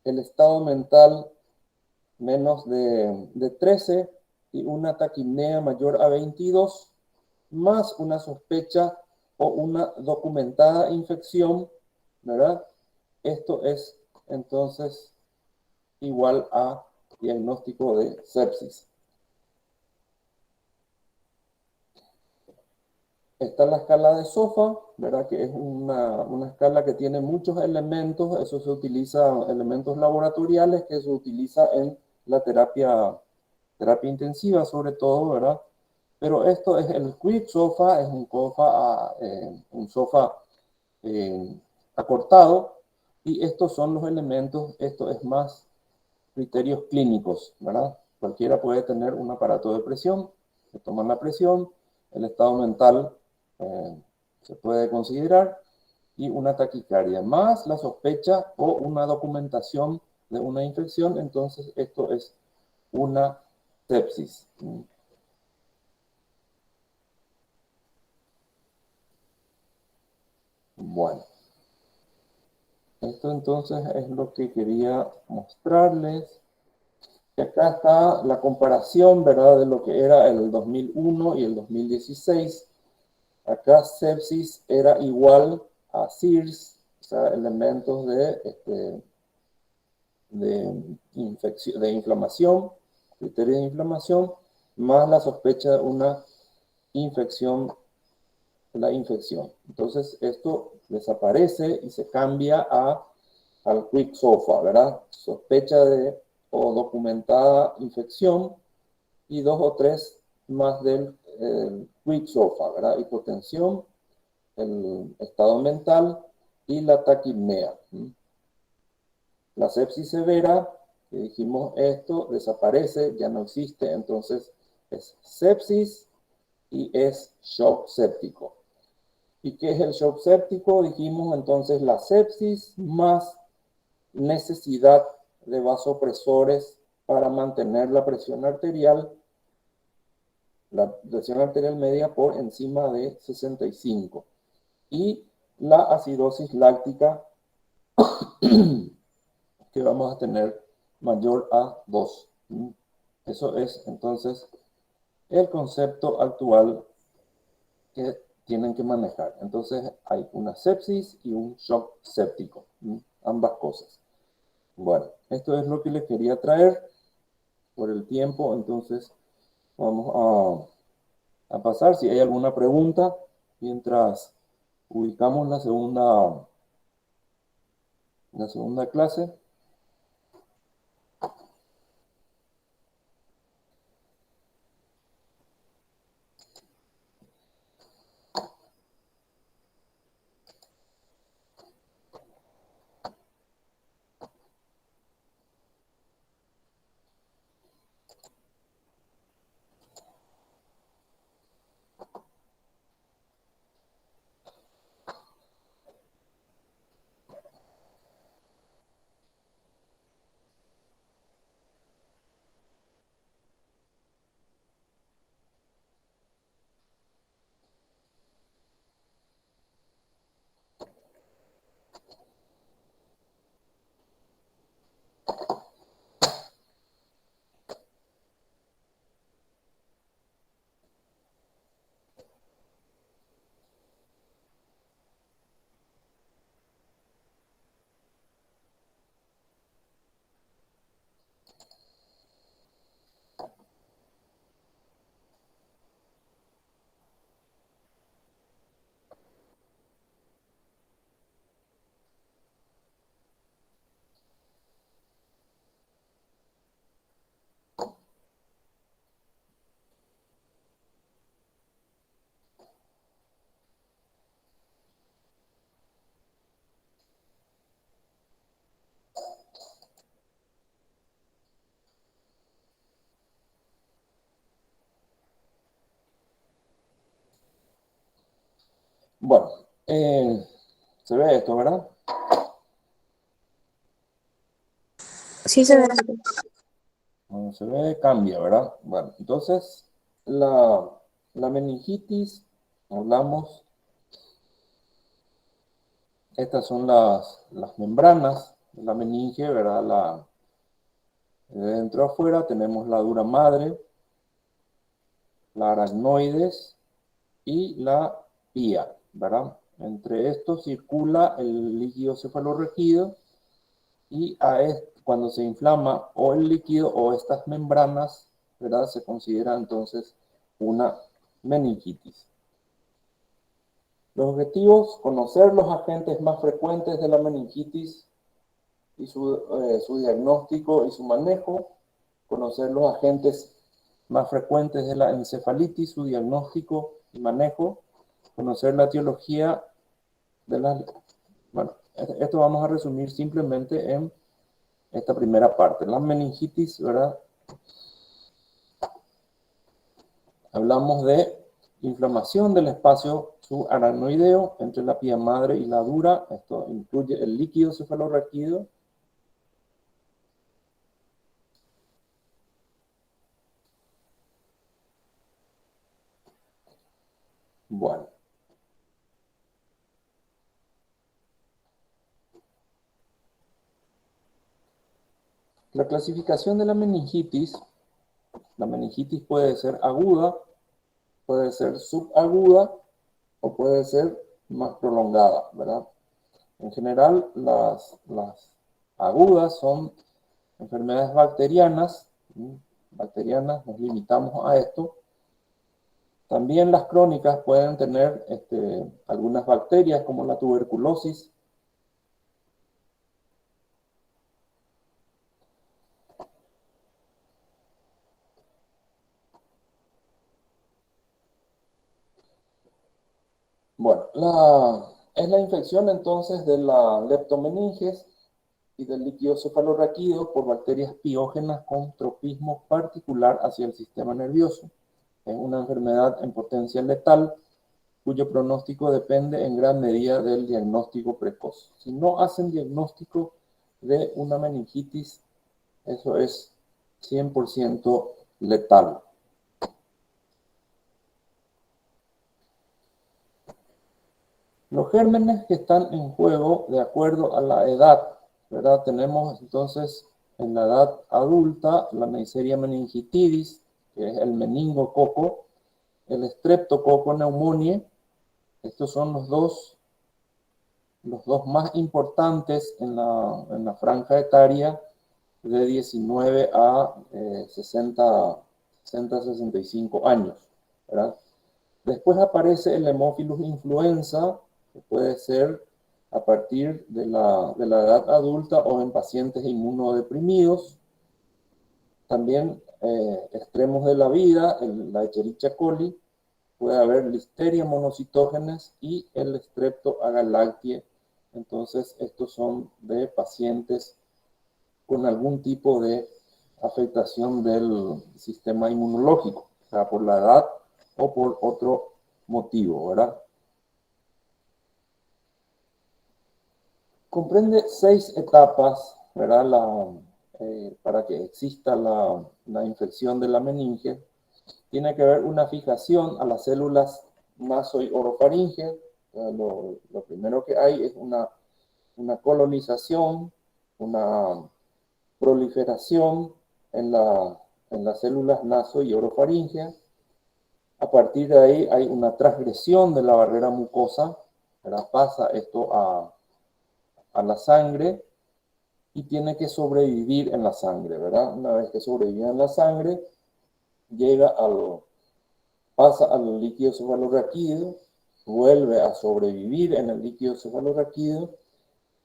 el estado mental menos de 13 y una taquipnea mayor a 22, más una sospecha o una documentada infección, ¿verdad? esto es entonces igual a diagnóstico de sepsis. Está la escala de SOFA, ¿verdad? Que es una escala que tiene muchos elementos. Eso se utiliza, elementos laboratoriales que se utiliza en la terapia intensiva sobre todo, ¿verdad? Pero esto es el Quick SOFA, es un SOFA acortado, y estos son los elementos, esto es más criterios clínicos, ¿verdad? Cualquiera puede tener un aparato de presión, se toman la presión, el estado mental se puede considerar, y una taquicardia, más la sospecha o una documentación de una infección, entonces esto es una sepsis. Bueno, esto entonces es lo que quería mostrarles. Y acá está la comparación, ¿verdad?, de lo que era el 2001 y el 2016. Acá sepsis era igual a SIRS, o sea, elementos de inflamación, criterios de inflamación, más la sospecha de una infección, la infección. Entonces esto desaparece y se cambia al Quick SOFA, ¿verdad? Sospecha de o documentada infección y 2 o 3 más del Quick SOFA, ¿verdad? Hipotensión, el estado mental y la taquipnea. La sepsis severa, que dijimos esto, desaparece, ya no existe, entonces es sepsis y es shock séptico. ¿Y qué es el shock séptico? Dijimos entonces la sepsis más necesidad de vasopresores para mantener la presión arterial media por encima de 65. Y la acidosis láctica que vamos a tener mayor a 2. Eso es entonces el concepto actual que tienen que manejar. Entonces hay una sepsis y un shock séptico, ambas cosas. Bueno, esto es lo que les quería traer por el tiempo, entonces vamos a pasar si hay alguna pregunta mientras ubicamos la segunda clase. Bueno, se ve esto, ¿verdad? Sí, se ve. Cuando se ve, cambia, ¿verdad? Bueno, entonces la meningitis, hablamos, estas son las membranas de la meninge, ¿verdad? De dentro a afuera tenemos la dura madre, la aracnoides y la pía, ¿verdad? Entre estos circula el líquido cefalorraquídeo y cuando se inflama o el líquido o estas membranas, ¿verdad? Se considera entonces una meningitis. Los objetivos: conocer los agentes más frecuentes de la meningitis y su diagnóstico y su manejo, conocer los agentes más frecuentes de la encefalitis, su diagnóstico y manejo, conocer la etiología de las... Bueno, esto vamos a resumir simplemente en esta primera parte. La meningitis, ¿verdad? Hablamos de inflamación del espacio subaracnoideo entre la pía madre y la dura. Esto incluye el líquido cefalorraquídeo. Bueno. La clasificación de la meningitis puede ser aguda, puede ser subaguda o puede ser más prolongada, ¿verdad? En general, las agudas son enfermedades bacterianas, nos limitamos a esto. También las crónicas pueden tener algunas bacterias como la tuberculosis. Bueno, es la infección entonces de la leptomeninges y del líquido cefalorraquídeo por bacterias piógenas con tropismo particular hacia el sistema nervioso. Es una enfermedad en potencia letal cuyo pronóstico depende en gran medida del diagnóstico precoz. Si no hacen diagnóstico de una meningitis, eso es 100% letal. Los gérmenes que están en juego de acuerdo a la edad, ¿verdad? Tenemos entonces en la edad adulta la Neisseria meningitidis, que es el meningococo, el Streptococcus pneumoniae. Estos son los dos más importantes en la franja etaria de 19 a 60-65 años, ¿verdad? Después aparece el Haemophilus influenza, que puede ser a partir de la edad adulta o en pacientes inmunodeprimidos. También extremos de la vida, la Escherichia coli, puede haber Listeria monocitógenes y el Strepto agalactiae. Entonces, estos son de pacientes con algún tipo de afectación del sistema inmunológico, o sea, por la edad o por otro motivo, ¿verdad? Comprende 6 etapas, ¿verdad? Para que exista la infección de la meninge. Tiene que haber una fijación a las células naso- y orofaringe. Lo primero que hay es una colonización, una proliferación en las células naso- y orofaringe. A partir de ahí hay una transgresión de la barrera mucosa, ¿verdad? Pasa esto a la sangre y tiene que sobrevivir en la sangre, ¿verdad? Una vez que sobrevive en la sangre, pasa al líquido cefalorraquídeo, vuelve a sobrevivir en el líquido cefalorraquídeo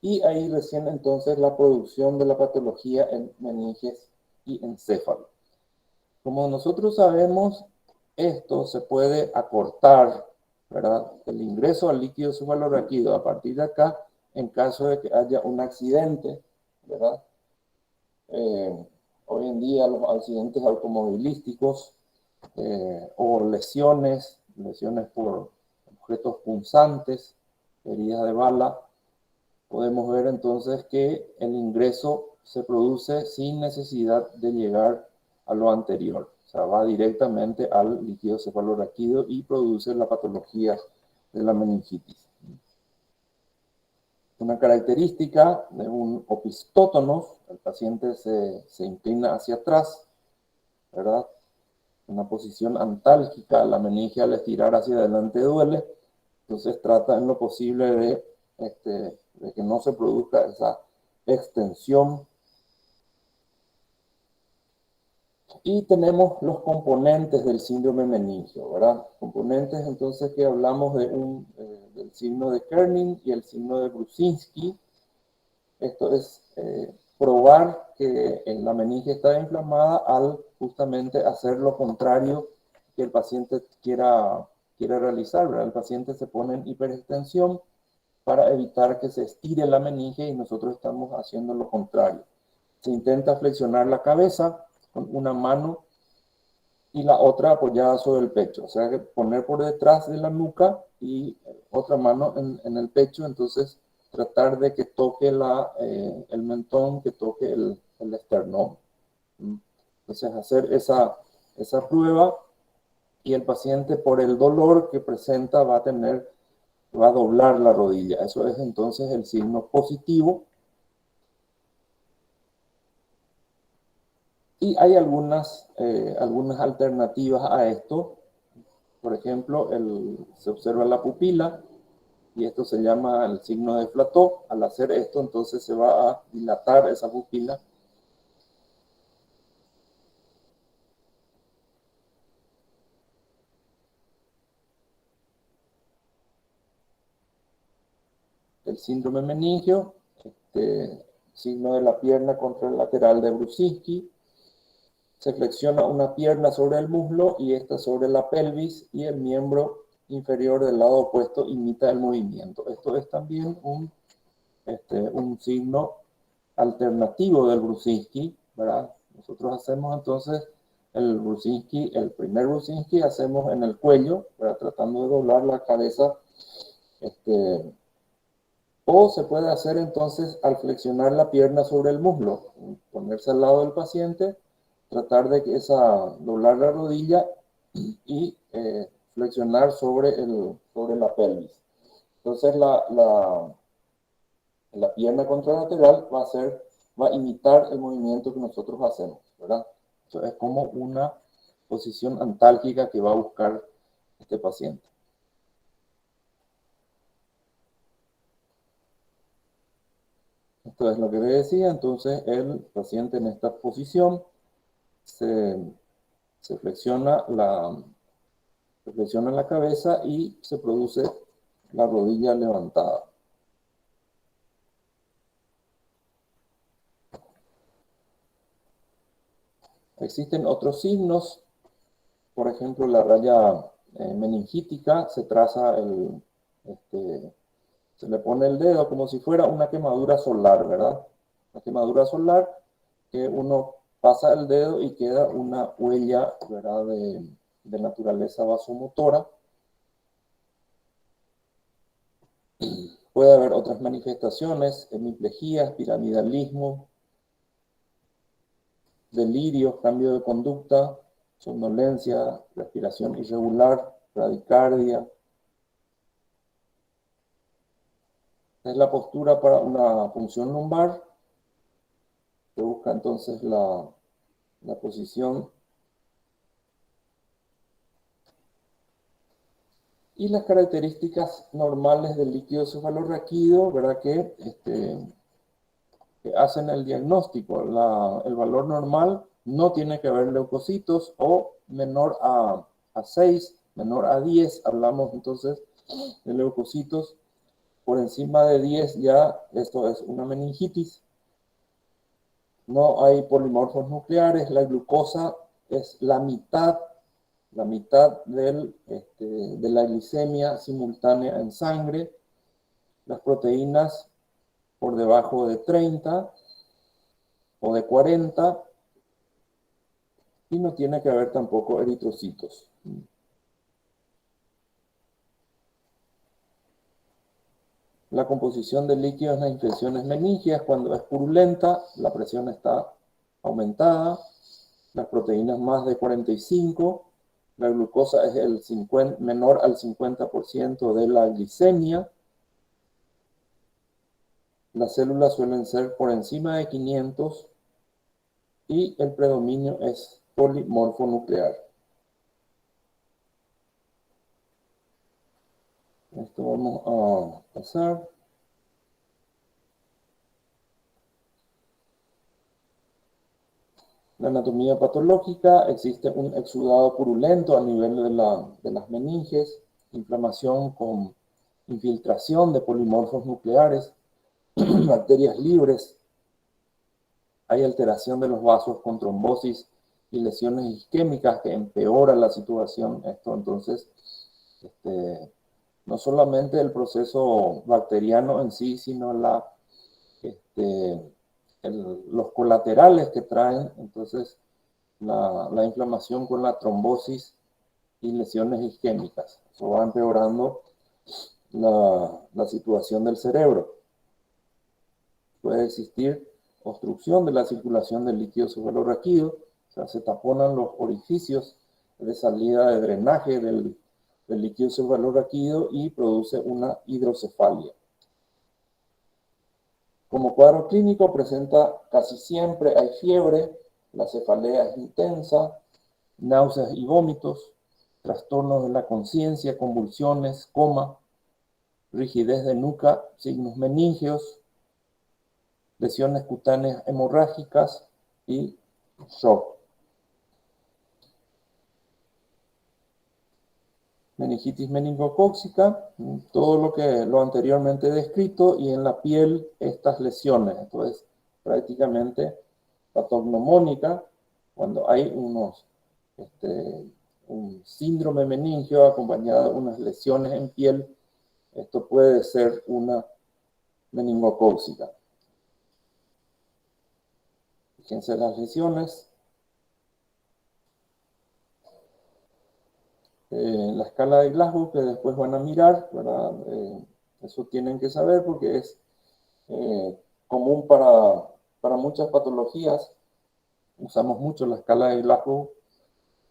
y ahí recién entonces la producción de la patología en meninges y encéfalo. Como nosotros sabemos, esto se puede acortar, ¿verdad? El ingreso al líquido cefalorraquídeo a partir de acá, en caso de que haya un accidente, ¿verdad? Hoy en día los accidentes automovilísticos o lesiones por objetos punzantes, heridas de bala, podemos ver entonces que el ingreso se produce sin necesidad de llegar a lo anterior. O sea, va directamente al líquido cefalorraquídeo y produce la patología de la meningitis. Una característica de un opistótonos, el paciente se inclina hacia atrás, ¿verdad? Una posición antálgica, la meninge al estirar hacia adelante duele, Entonces trata en lo posible de que no se produzca esa extensión. Y tenemos los componentes del síndrome meningio, ¿verdad? Componentes, entonces, que hablamos del signo de Kerning y el signo de Brusinski. Esto es probar que la meninge está inflamada al justamente hacer lo contrario que el paciente quiera realizar, ¿verdad? El paciente se pone en hiperextensión para evitar que se estire la meninge y nosotros estamos haciendo lo contrario. Se intenta flexionar la cabeza con una mano y la otra apoyada sobre el pecho, o sea, que poner por detrás de la nuca y otra mano en el pecho, entonces tratar de que toque el mentón, que toque el esternón. Entonces hacer esa prueba y el paciente, por el dolor que presenta, va a doblar la rodilla. Eso es entonces el signo positivo. Y hay algunas alternativas a esto. Por ejemplo, se observa la pupila y esto se llama el signo de Flatot. Al hacer esto, entonces se va a dilatar esa pupila. El síndrome meningio, signo de la pierna contralateral de Brusinski. Se flexiona una pierna sobre el muslo y esta sobre la pelvis y el miembro inferior del lado opuesto imita el movimiento. Esto es también un signo alternativo del Brusinski, ¿verdad? Nosotros hacemos entonces el primer Brusinski hacemos en el cuello, ¿verdad? Tratando de doblar la cabeza, o se puede hacer entonces al flexionar la pierna sobre el muslo, ponerse al lado del paciente, tratar de doblar la rodilla y flexionar sobre la pelvis. Entonces la pierna contralateral va a imitar el movimiento que nosotros hacemos, ¿verdad? Eso es como una posición antálgica que va a buscar este paciente. Esto es lo que le decía. Entonces el paciente en esta posición se flexiona la cabeza y se produce la rodilla levantada. Existen otros signos, por ejemplo, la raya meningítica, se traza se le pone el dedo como si fuera una quemadura solar, ¿verdad? Una quemadura solar que uno pasa el dedo y queda una huella, ¿verdad? De naturaleza vasomotora. Puede haber otras manifestaciones, hemiplejías, piramidalismo, delirios, cambio de conducta, somnolencia, respiración irregular, bradicardia. Es la postura para una punción lumbar. Se busca entonces la posición. Y las características normales del líquido cefalorraquídeo, ¿verdad? Que hacen el diagnóstico. El valor normal no tiene que haber leucocitos o menor a 6, menor a 10, hablamos entonces de leucocitos. Por encima de 10 ya esto es una meningitis. No hay polimorfos nucleares, la glucosa es la mitad de la glicemia simultánea en sangre, las proteínas por debajo de 30 o de 40, y no tiene que haber tampoco eritrocitos. La composición del líquido en las infecciones meningías, cuando es purulenta, la presión está aumentada, las proteínas más de 45, la glucosa es menor al 50% de la glicemia, las células suelen ser por encima de 500 y el predominio es polimorfonuclear. Esto vamos a pasar. La anatomía patológica, existe un exudado purulento a nivel de las meninges, inflamación con infiltración de polimorfos nucleares, bacterias libres, hay alteración de los vasos con trombosis y lesiones isquémicas que empeoran la situación. Esto entonces, no solamente el proceso bacteriano en sí, sino los colaterales que traen, entonces, la inflamación con la trombosis y lesiones isquémicas. Eso va empeorando la situación del cerebro. Puede existir obstrucción de la circulación del líquido cefalorraquídeo, o sea, se taponan los orificios de salida de drenaje del líquido cefalorraquídeo y produce una hidrocefalia. Como cuadro clínico presenta casi siempre, hay fiebre, la cefalea es intensa, náuseas y vómitos, trastornos de la conciencia, convulsiones, coma, rigidez de nuca, signos meningios, lesiones cutáneas hemorrágicas y shock. Meningitis meningocócica, todo lo anteriormente descrito, y en la piel estas lesiones. Entonces, prácticamente patognomónica, cuando hay un síndrome meningio acompañado de unas lesiones en piel, esto puede ser una meningocócica. Fíjense las lesiones. La escala de Glasgow, que después van a mirar, eso tienen que saber porque es común para muchas patologías. Usamos mucho la escala de Glasgow,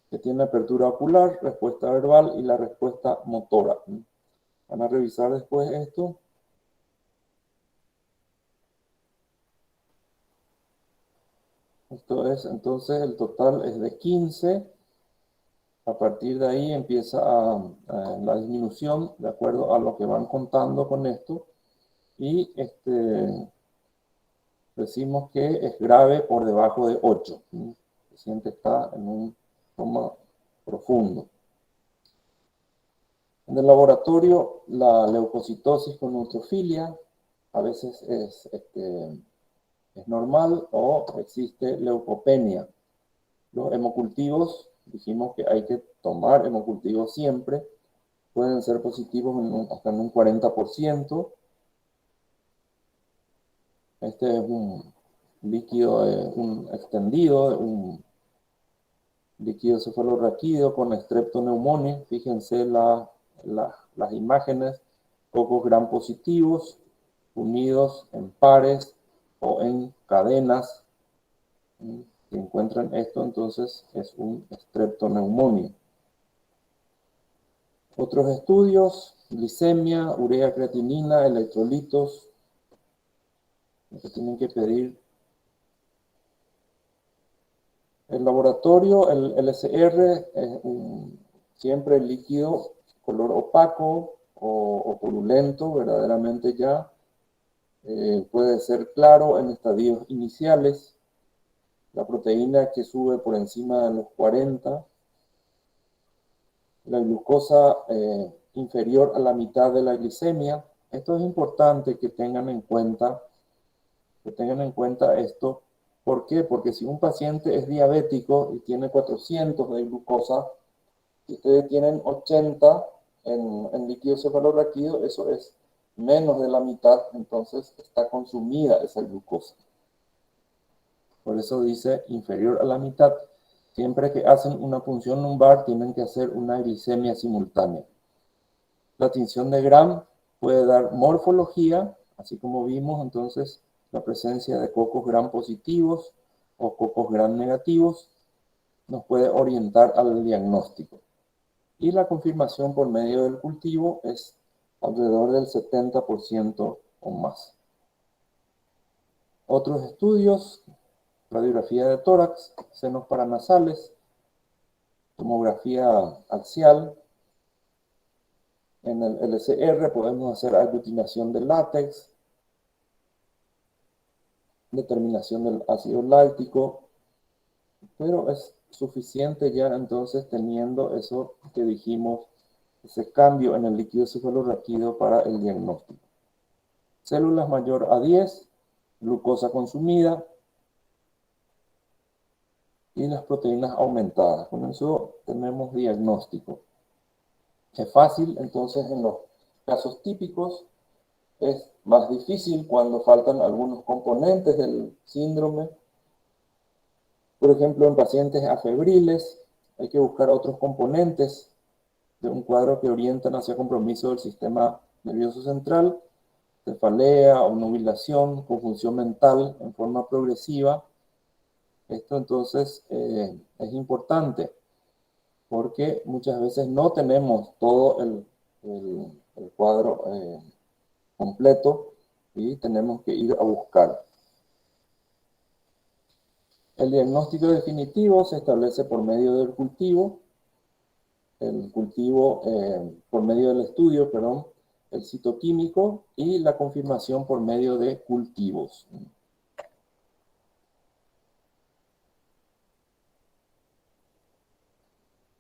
que tiene apertura ocular, respuesta verbal y la respuesta motora. Van a revisar después esto. Esto es, entonces, el total es de 15. A partir de ahí empieza la disminución de acuerdo a lo que van contando con esto. Y decimos que es grave por debajo de 8. El paciente está en un coma profundo. En el laboratorio, la leucocitosis con neutrofilia a veces es normal o existe leucopenia. Los hemocultivos, dijimos que hay que tomar hemocultivos siempre, pueden ser positivos hasta en un 40%. Este es un líquido un extendido, un líquido cefalorraquídeo con streptoneumonia. Fíjense las imágenes, pocos gram positivos, unidos en pares o en cadenas. Si encuentran esto, entonces es un streptoneumonia. Otros estudios, glicemia, urea creatinina, electrolitos, lo que tienen que pedir. El laboratorio, el LCR, es siempre líquido, color opaco o purulento, verdaderamente ya. Puede ser claro en estadios iniciales. La proteína que sube por encima de los 40. La glucosa inferior a la mitad de la glicemia. Esto es importante que tengan en cuenta esto. ¿Por qué? Porque si un paciente es diabético y tiene 400 de glucosa, si ustedes tienen 80 en líquido cefalorraquídeo, eso es menos de la mitad, entonces está consumida esa glucosa. Por eso dice inferior a la mitad. Siempre que hacen una punción lumbar, tienen que hacer una glicemia simultánea. La tinción de Gram puede dar morfología, así como vimos entonces la presencia de cocos Gram positivos o cocos Gram negativos, nos puede orientar al diagnóstico. Y la confirmación por medio del cultivo es alrededor del 70% o más. Otros estudios, radiografía de tórax, senos paranasales, tomografía axial, En el LCR podemos hacer aglutinación de látex, determinación del ácido láctico, pero es suficiente ya entonces teniendo eso que dijimos, ese cambio en el líquido cefalorraquídeo para el diagnóstico. Células mayor a 10, glucosa consumida y las proteínas aumentadas. Con eso tenemos diagnóstico. Es fácil, entonces en los casos típicos es más difícil cuando faltan algunos componentes del síndrome. Por ejemplo, en pacientes afebriles hay que buscar otros componentes de un cuadro que orientan hacia compromiso del sistema nervioso central, cefalea, obnubilación, confusión mental en forma progresiva. Esto entonces es importante porque muchas veces no tenemos todo el cuadro completo y tenemos que ir a buscar. El diagnóstico definitivo se establece por medio del cultivo, por medio del estudio, perdón, el citoquímico y la confirmación por medio de cultivos.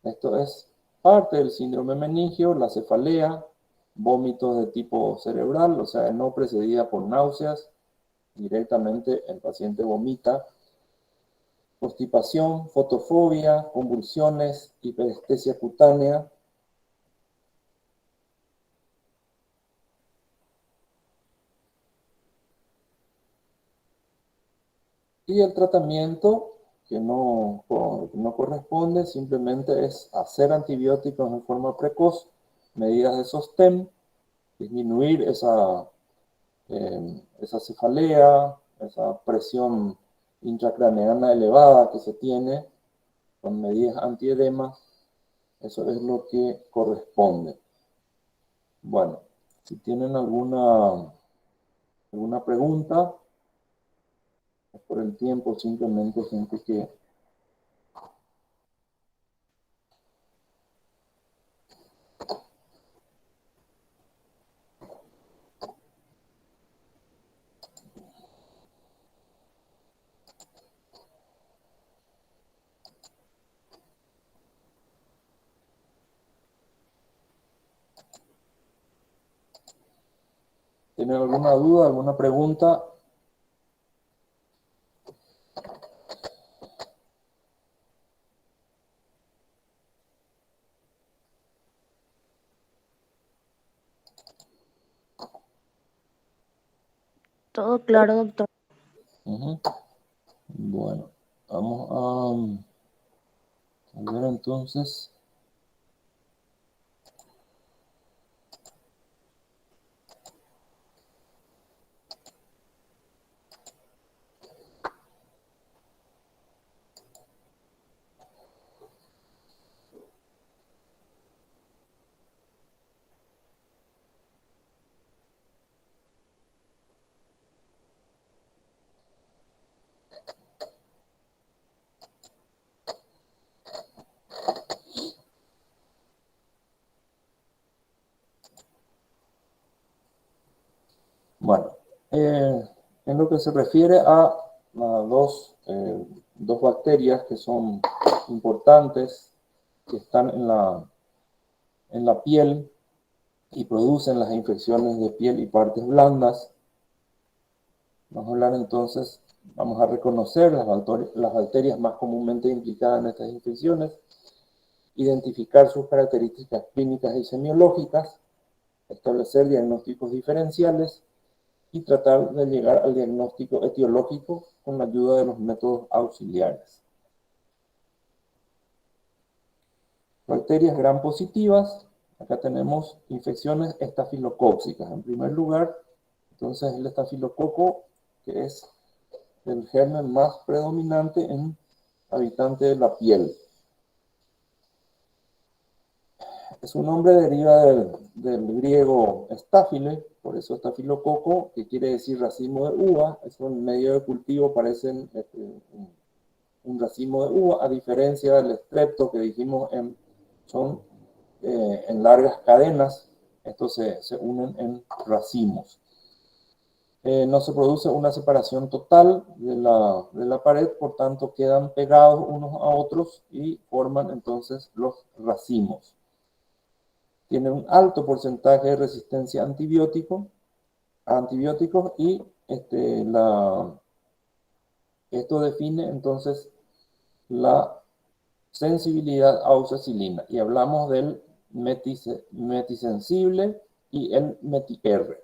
Esto es parte del síndrome meningio, la cefalea, vómitos de tipo cerebral, o sea, no precedida por náuseas, directamente el paciente vomita, constipación, fotofobia, convulsiones, hiperestesia cutánea. Y el tratamiento que no corresponde simplemente es hacer antibióticos en forma precoz, medidas de sostén, disminuir esa cefalea, esa presión intracraneana elevada que se tiene con medidas antiedema. Eso es lo que corresponde. Bueno, si tienen alguna pregunta, por el tiempo simplemente gente que... ¿Tienen alguna duda, alguna pregunta? Todo claro, doctor. Bueno, vamos a ver entonces. Bueno, en lo que se refiere a dos bacterias que son importantes, que están en la piel y producen las infecciones de piel y partes blandas. Vamos a hablar entonces, vamos a reconocer las bacterias más comúnmente implicadas en estas infecciones, identificar sus características clínicas y semiológicas, establecer diagnósticos diferenciales y tratar de llegar al diagnóstico etiológico con la ayuda de los métodos auxiliares. Bacterias gram positivas, acá tenemos infecciones estafilocóccicas. En primer lugar, entonces el estafilococo, que es el germen más predominante en habitantes de la piel. Su nombre deriva del griego estáfile, por eso estafilococo, que quiere decir racimo de uva. Eso en medio de cultivo parecen un racimo de uva, a diferencia del estrepto que dijimos son en largas cadenas Estos se unen en racimos. No se produce una separación total de la pared, por tanto quedan pegados unos a otros y forman entonces los racimos. Tiene un alto porcentaje de resistencia a antibióticos y esto define entonces la sensibilidad a oxacilina. Y hablamos del metisensible y el meti-R.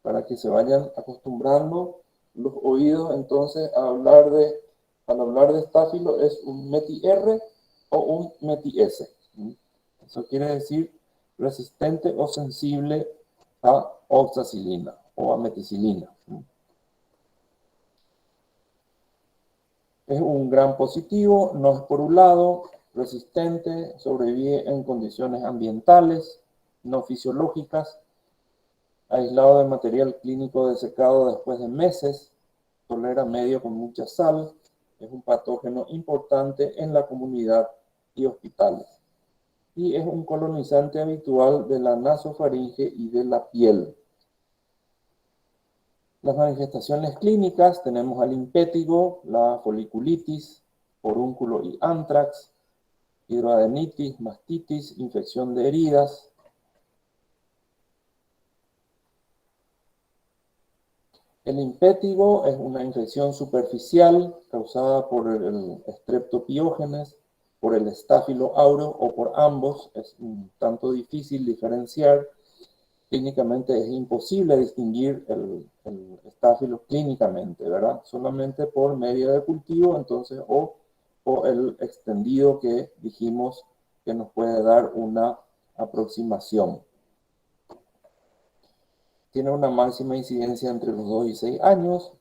Para que se vayan acostumbrando los oídos entonces al hablar de estáfilo es un meti-R o un meti-S. Eso quiere decir resistente o sensible a oxacilina o a meticilina. Es un gran positivo, no esporulado, resistente, sobrevive en condiciones ambientales, no fisiológicas, aislado de material clínico desecado después de meses, tolera medio con mucha sal, es un patógeno importante en la comunidad y hospitales. Y es un colonizante habitual de la nasofaringe y de la piel. Las manifestaciones clínicas tenemos al impétigo, la foliculitis, forúnculo y antrax, hidroadenitis, mastitis, infección de heridas. El impétigo es una infección superficial causada por el Streptopiógenes, por el Staphylo aureus o por ambos. Es un tanto difícil diferenciar. Clínicamente es imposible distinguir el estáfilo clínicamente, ¿verdad? Solamente por medio de cultivo, entonces, o el extendido que dijimos que nos puede dar una aproximación. Tiene una máxima incidencia entre los 2 y 6 años.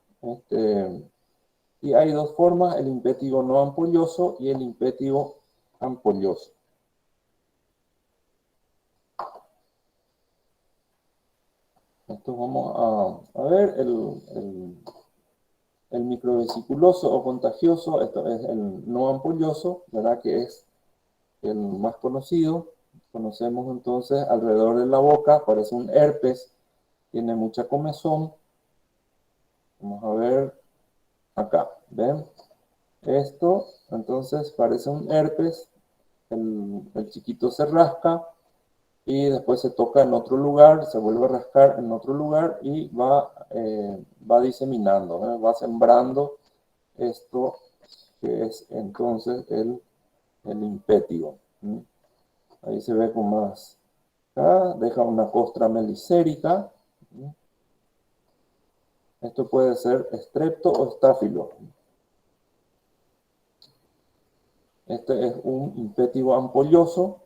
Y hay dos formas, el impétigo no ampolloso y el impétigo ampolloso. Esto vamos a ver, el microvesiculoso o contagioso, esto es el no ampolloso, ¿verdad? Que es el más conocido. Conocemos entonces alrededor de la boca, parece un herpes, tiene mucha comezón. Vamos a ver acá, ¿ven? Esto, entonces, parece un herpes, el chiquito se rasca y después se toca en otro lugar, se vuelve a rascar en otro lugar y va diseminando, va sembrando esto que es entonces el impétigo. Ahí se ve con más. Acá deja una costra melicérica. Esto puede ser estrepto o estáfilo. Este es un impétigo ampolloso.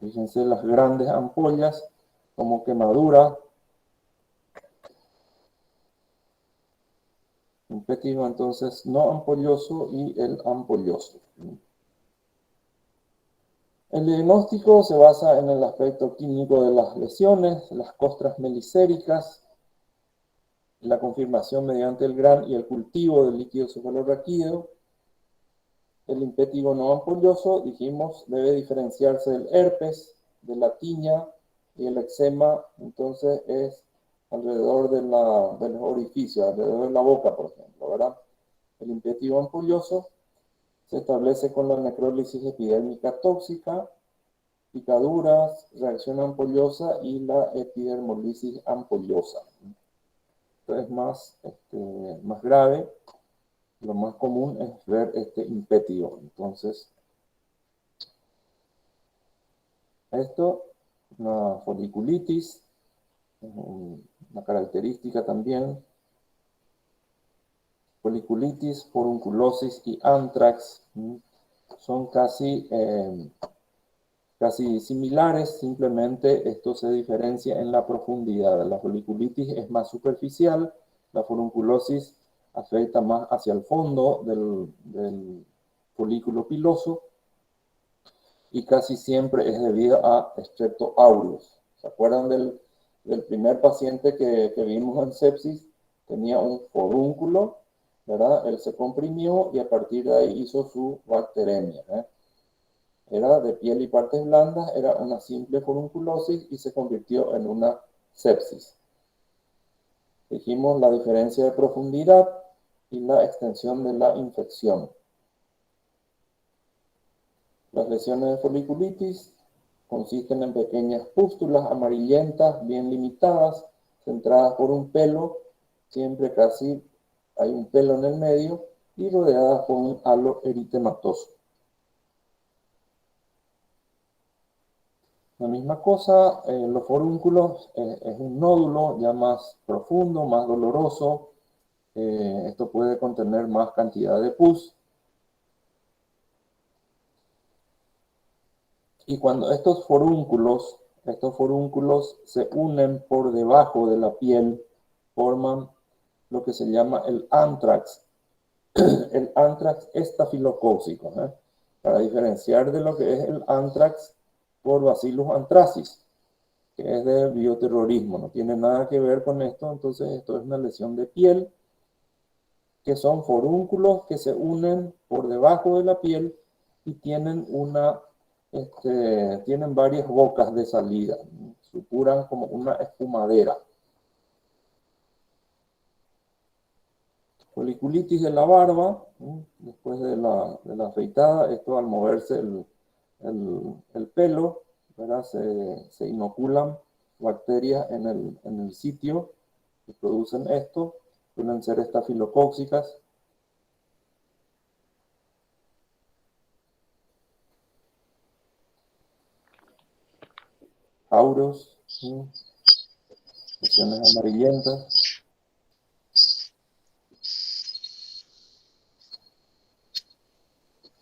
Fíjense las grandes ampollas como quemadura. Impétigo entonces no ampolloso y el ampolloso. El diagnóstico se basa en el aspecto clínico de las lesiones, las costras melicéricas, la confirmación mediante el GRAN y el cultivo del líquido cefalorraquídeo. El impétigo no ampolloso, dijimos, debe diferenciarse del herpes, de la tiña y el eczema, entonces es alrededor de los orificios, alrededor de la boca, por ejemplo, ¿verdad? El impétigo ampolloso se establece con la necrólisis epidérmica tóxica, picaduras, reacción ampollosa y la epidermolisis ampollosa. Esto es más grave. Lo más común es ver este impétigo. Entonces, esto, una foliculitis, una característica también. Foliculitis, forunculosis y antrax son casi similares, simplemente esto se diferencia en la profundidad. La foliculitis es más superficial, la forunculosis afecta más hacia el fondo del folículo piloso y casi siempre es debido a Strepto aureus. ¿Se acuerdan del primer paciente que vimos en sepsis? Tenía un forúnculo, ¿verdad? Él se comprimió y a partir de ahí hizo su bacteremia, era de piel y partes blandas, era una simple furunculosis y se convirtió en una sepsis. Dijimos la diferencia de profundidad y la extensión de la infección. Las lesiones de foliculitis consisten en pequeñas pústulas amarillentas, bien limitadas, centradas por un pelo, siempre casi hay un pelo en el medio, y rodeadas por un halo eritematoso. La misma cosa, los forúnculos es un nódulo ya más profundo, más doloroso. Esto puede contener más cantidad de pus. Y cuando estos forúnculos se unen por debajo de la piel, forman lo que se llama el anthrax. El anthrax estafilocócico, para diferenciar de lo que es el anthrax por Bacillus anthracis, que es de bioterrorismo, no tiene nada que ver con esto. Entonces esto es una lesión de piel, que son forúnculos que se unen por debajo de la piel y tienen tienen varias bocas de salida, supuran como una espumadera. Foliculitis de la barba, después de la afeitada, esto al moverse el pelo, ¿verdad? Se inoculan bacterias en el sitio que producen esto, suelen ser estafilocócicas. Auros, lesiones amarillentas.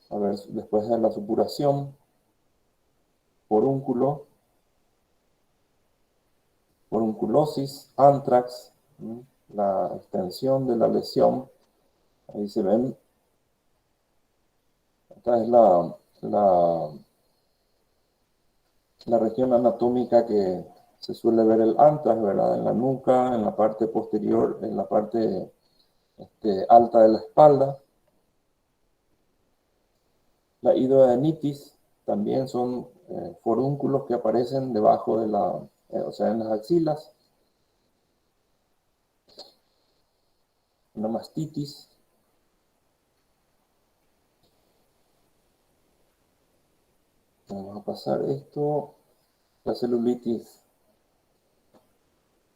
A ver, después de la supuración, forúnculo, forunculosis, anthrax, la extensión de la lesión. Ahí se ven. Esta es la región anatómica que se suele ver el anthrax, ¿verdad? En la nuca, en la parte posterior, en la parte alta de la espalda. La hidradenitis también son forúnculos que aparecen debajo de o sea, en las axilas. Una mastitis. Vamos a pasar esto. La celulitis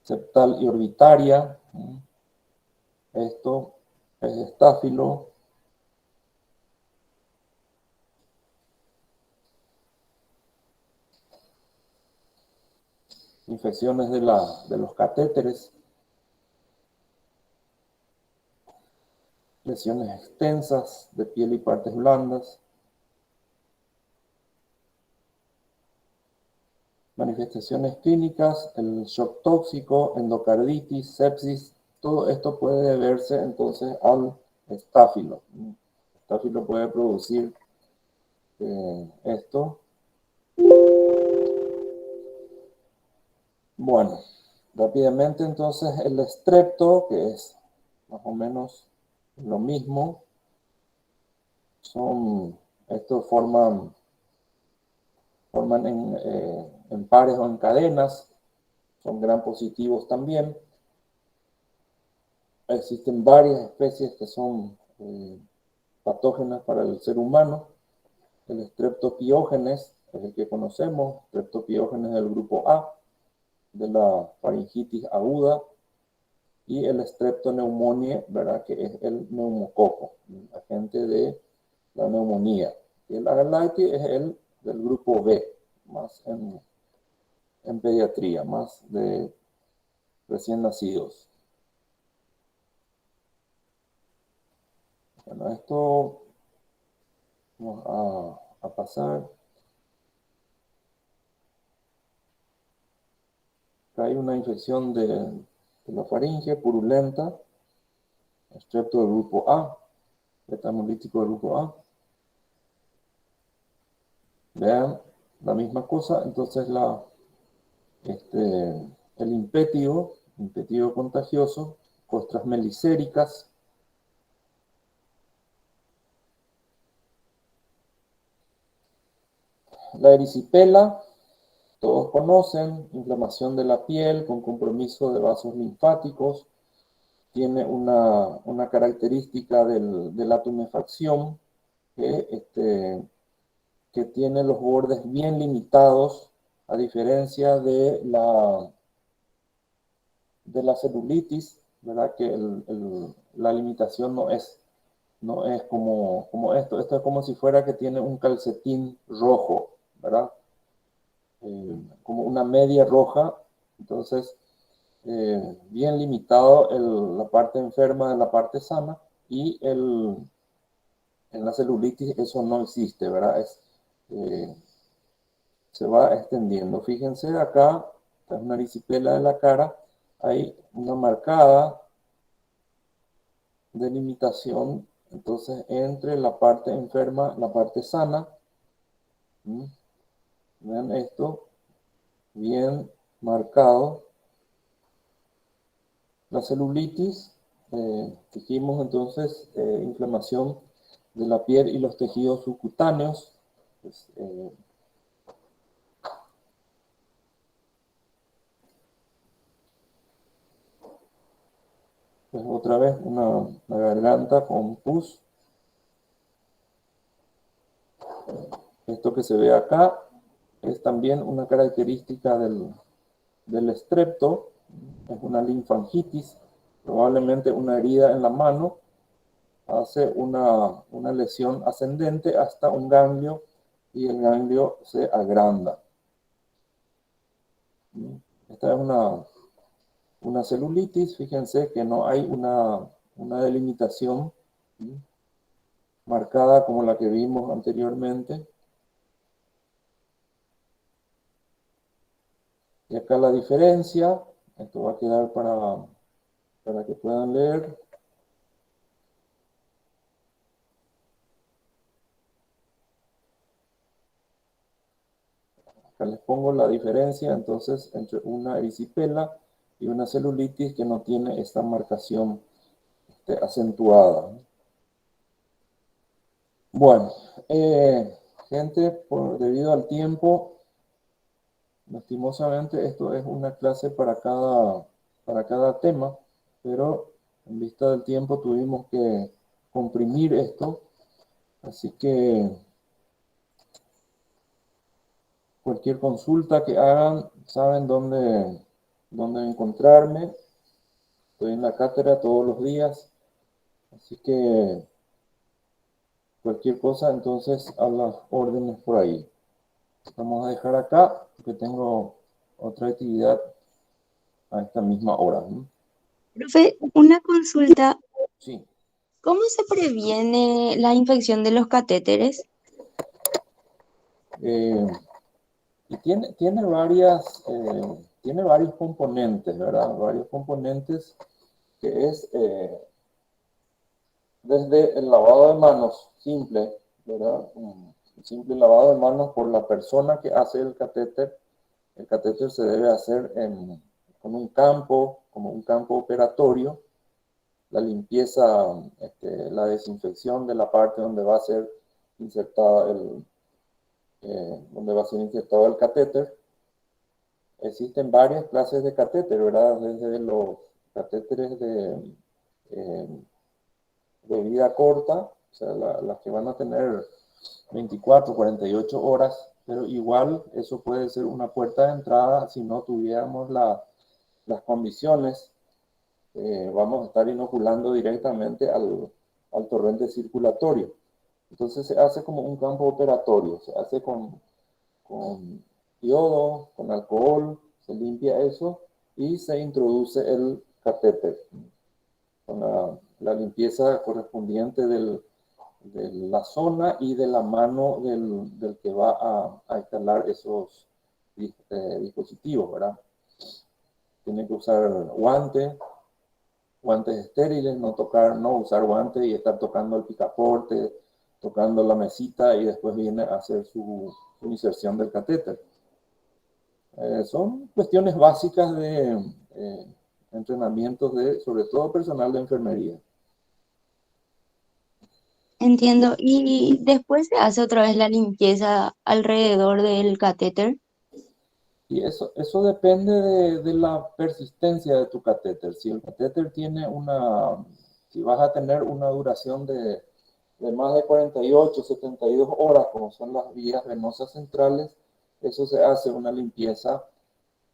septal y orbitaria. Esto es estáfilo. Infecciones de los catéteres. Lesiones extensas de piel y partes blandas. Manifestaciones clínicas, el shock tóxico, endocarditis, sepsis, todo esto puede deberse entonces al estáfilo. El estáfilo puede producir esto. Bueno, rápidamente entonces el estrepto, que es más o menos lo mismo, estos forman en pares o en cadenas, son gram positivos también. Existen varias especies que son patógenas para el ser humano. El Streptopiógenes es el que conocemos, Streptopiógenes del grupo A, de la faringitis aguda, y el Streptoneumoniae, ¿verdad? Que es el neumococo, el agente de la neumonía. Y el Agalaiti es el del grupo B, más en pediatría, más de recién nacidos. Bueno, esto vamos a pasar. Acá hay una infección de la faringe purulenta, estrepto del grupo A, beta-hemolítico del grupo A. Vean la misma cosa, entonces el impétigo contagioso, costras melicéricas, La erisipela, todos conocen, inflamación de la piel con compromiso de vasos linfáticos, tiene una característica de la tumefacción que tiene los bordes bien limitados, a diferencia de la celulitis, ¿verdad? Que la limitación no es como esto. Esto es como si fuera que tiene un calcetín rojo, ¿verdad? Como una media roja. Entonces, bien limitado la parte enferma de la parte sana, y en la celulitis eso no existe, ¿verdad? Se va extendiendo. Fíjense acá, esta es una erisipela de la cara, hay una marcada delimitación, entonces, entre la parte enferma, la parte sana. Vean esto, bien marcado. La celulitis, dijimos entonces, inflamación de la piel y los tejidos subcutáneos. Pues, otra vez una garganta con pus. Esto que se ve acá es también una característica del estrepto, es una linfangitis, probablemente una herida en la mano, hace una lesión ascendente hasta un ganglio, y el ganglio se agranda. Esta es una celulitis, fíjense que no hay una delimitación marcada como la que vimos anteriormente. Y acá la diferencia, esto va a quedar para que puedan leer. Acá les pongo la diferencia entonces entre una erisipela y una celulitis que no tiene esta marcación acentuada. Bueno, gente, debido al tiempo, lastimosamente esto es una clase para cada tema, pero en vista del tiempo tuvimos que comprimir esto, así que cualquier consulta que hagan, saben dónde encontrarme. Estoy en la cátedra todos los días, así que cualquier cosa, entonces, a las órdenes por ahí. Vamos a dejar acá, porque tengo otra actividad a esta misma hora, ¿no? Profe, una consulta. Sí. ¿Cómo se previene la infección de los catéteres? Y tiene varios componentes, ¿verdad? Varios componentes, que es desde el lavado de manos simple, ¿verdad? Un simple lavado de manos por la persona que hace el catéter. El catéter se debe hacer como un campo operatorio. La limpieza, la desinfección de la parte donde va a ser insertada el catéter. Existen varias clases de catéter, ¿verdad? Desde los catéteres eh, de vida corta, o sea, las que van a tener 24, 48 horas, pero igual eso puede ser una puerta de entrada si no tuviéramos las condiciones. Vamos a estar inoculando directamente al torrente circulatorio. Entonces se hace como un campo operatorio, se hace con yodo, con alcohol, se limpia eso y se introduce el catéter con la limpieza correspondiente de la zona y de la mano del que va a instalar esos dispositivos, ¿verdad? Tiene que usar guantes estériles, no usar guantes y estar tocando el picaporte, tocando la mesita, y después viene a hacer su inserción del catéter. Son cuestiones básicas de entrenamientos sobre todo personal de enfermería. entiendo. Y después se hace otra vez la limpieza alrededor del catéter. Y eso depende de la persistencia de tu catéter. Si el catéter tiene si vas a tener una duración de más de 48, 72 horas, como son las vías venosas centrales, eso se hace una limpieza.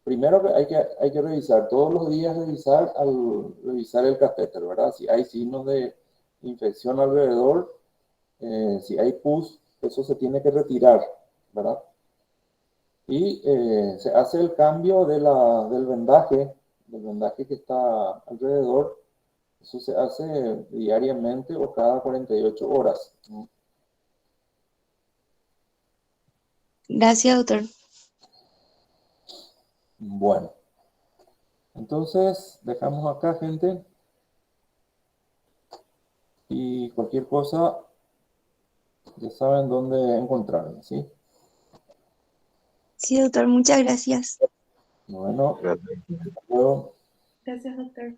Primero hay que revisar, todos los días al revisar el catéter, ¿verdad? Si hay signos de infección alrededor, si hay pus, eso se tiene que retirar, ¿verdad? Y se hace el cambio del vendaje que está alrededor. Eso se hace diariamente o cada 48 horas. Gracias, doctor. Bueno, entonces dejamos acá, gente. Y cualquier cosa, ya saben dónde encontrarme, ¿sí? Sí, doctor, muchas gracias. Bueno, Gracias. hasta luego. Gracias, doctor.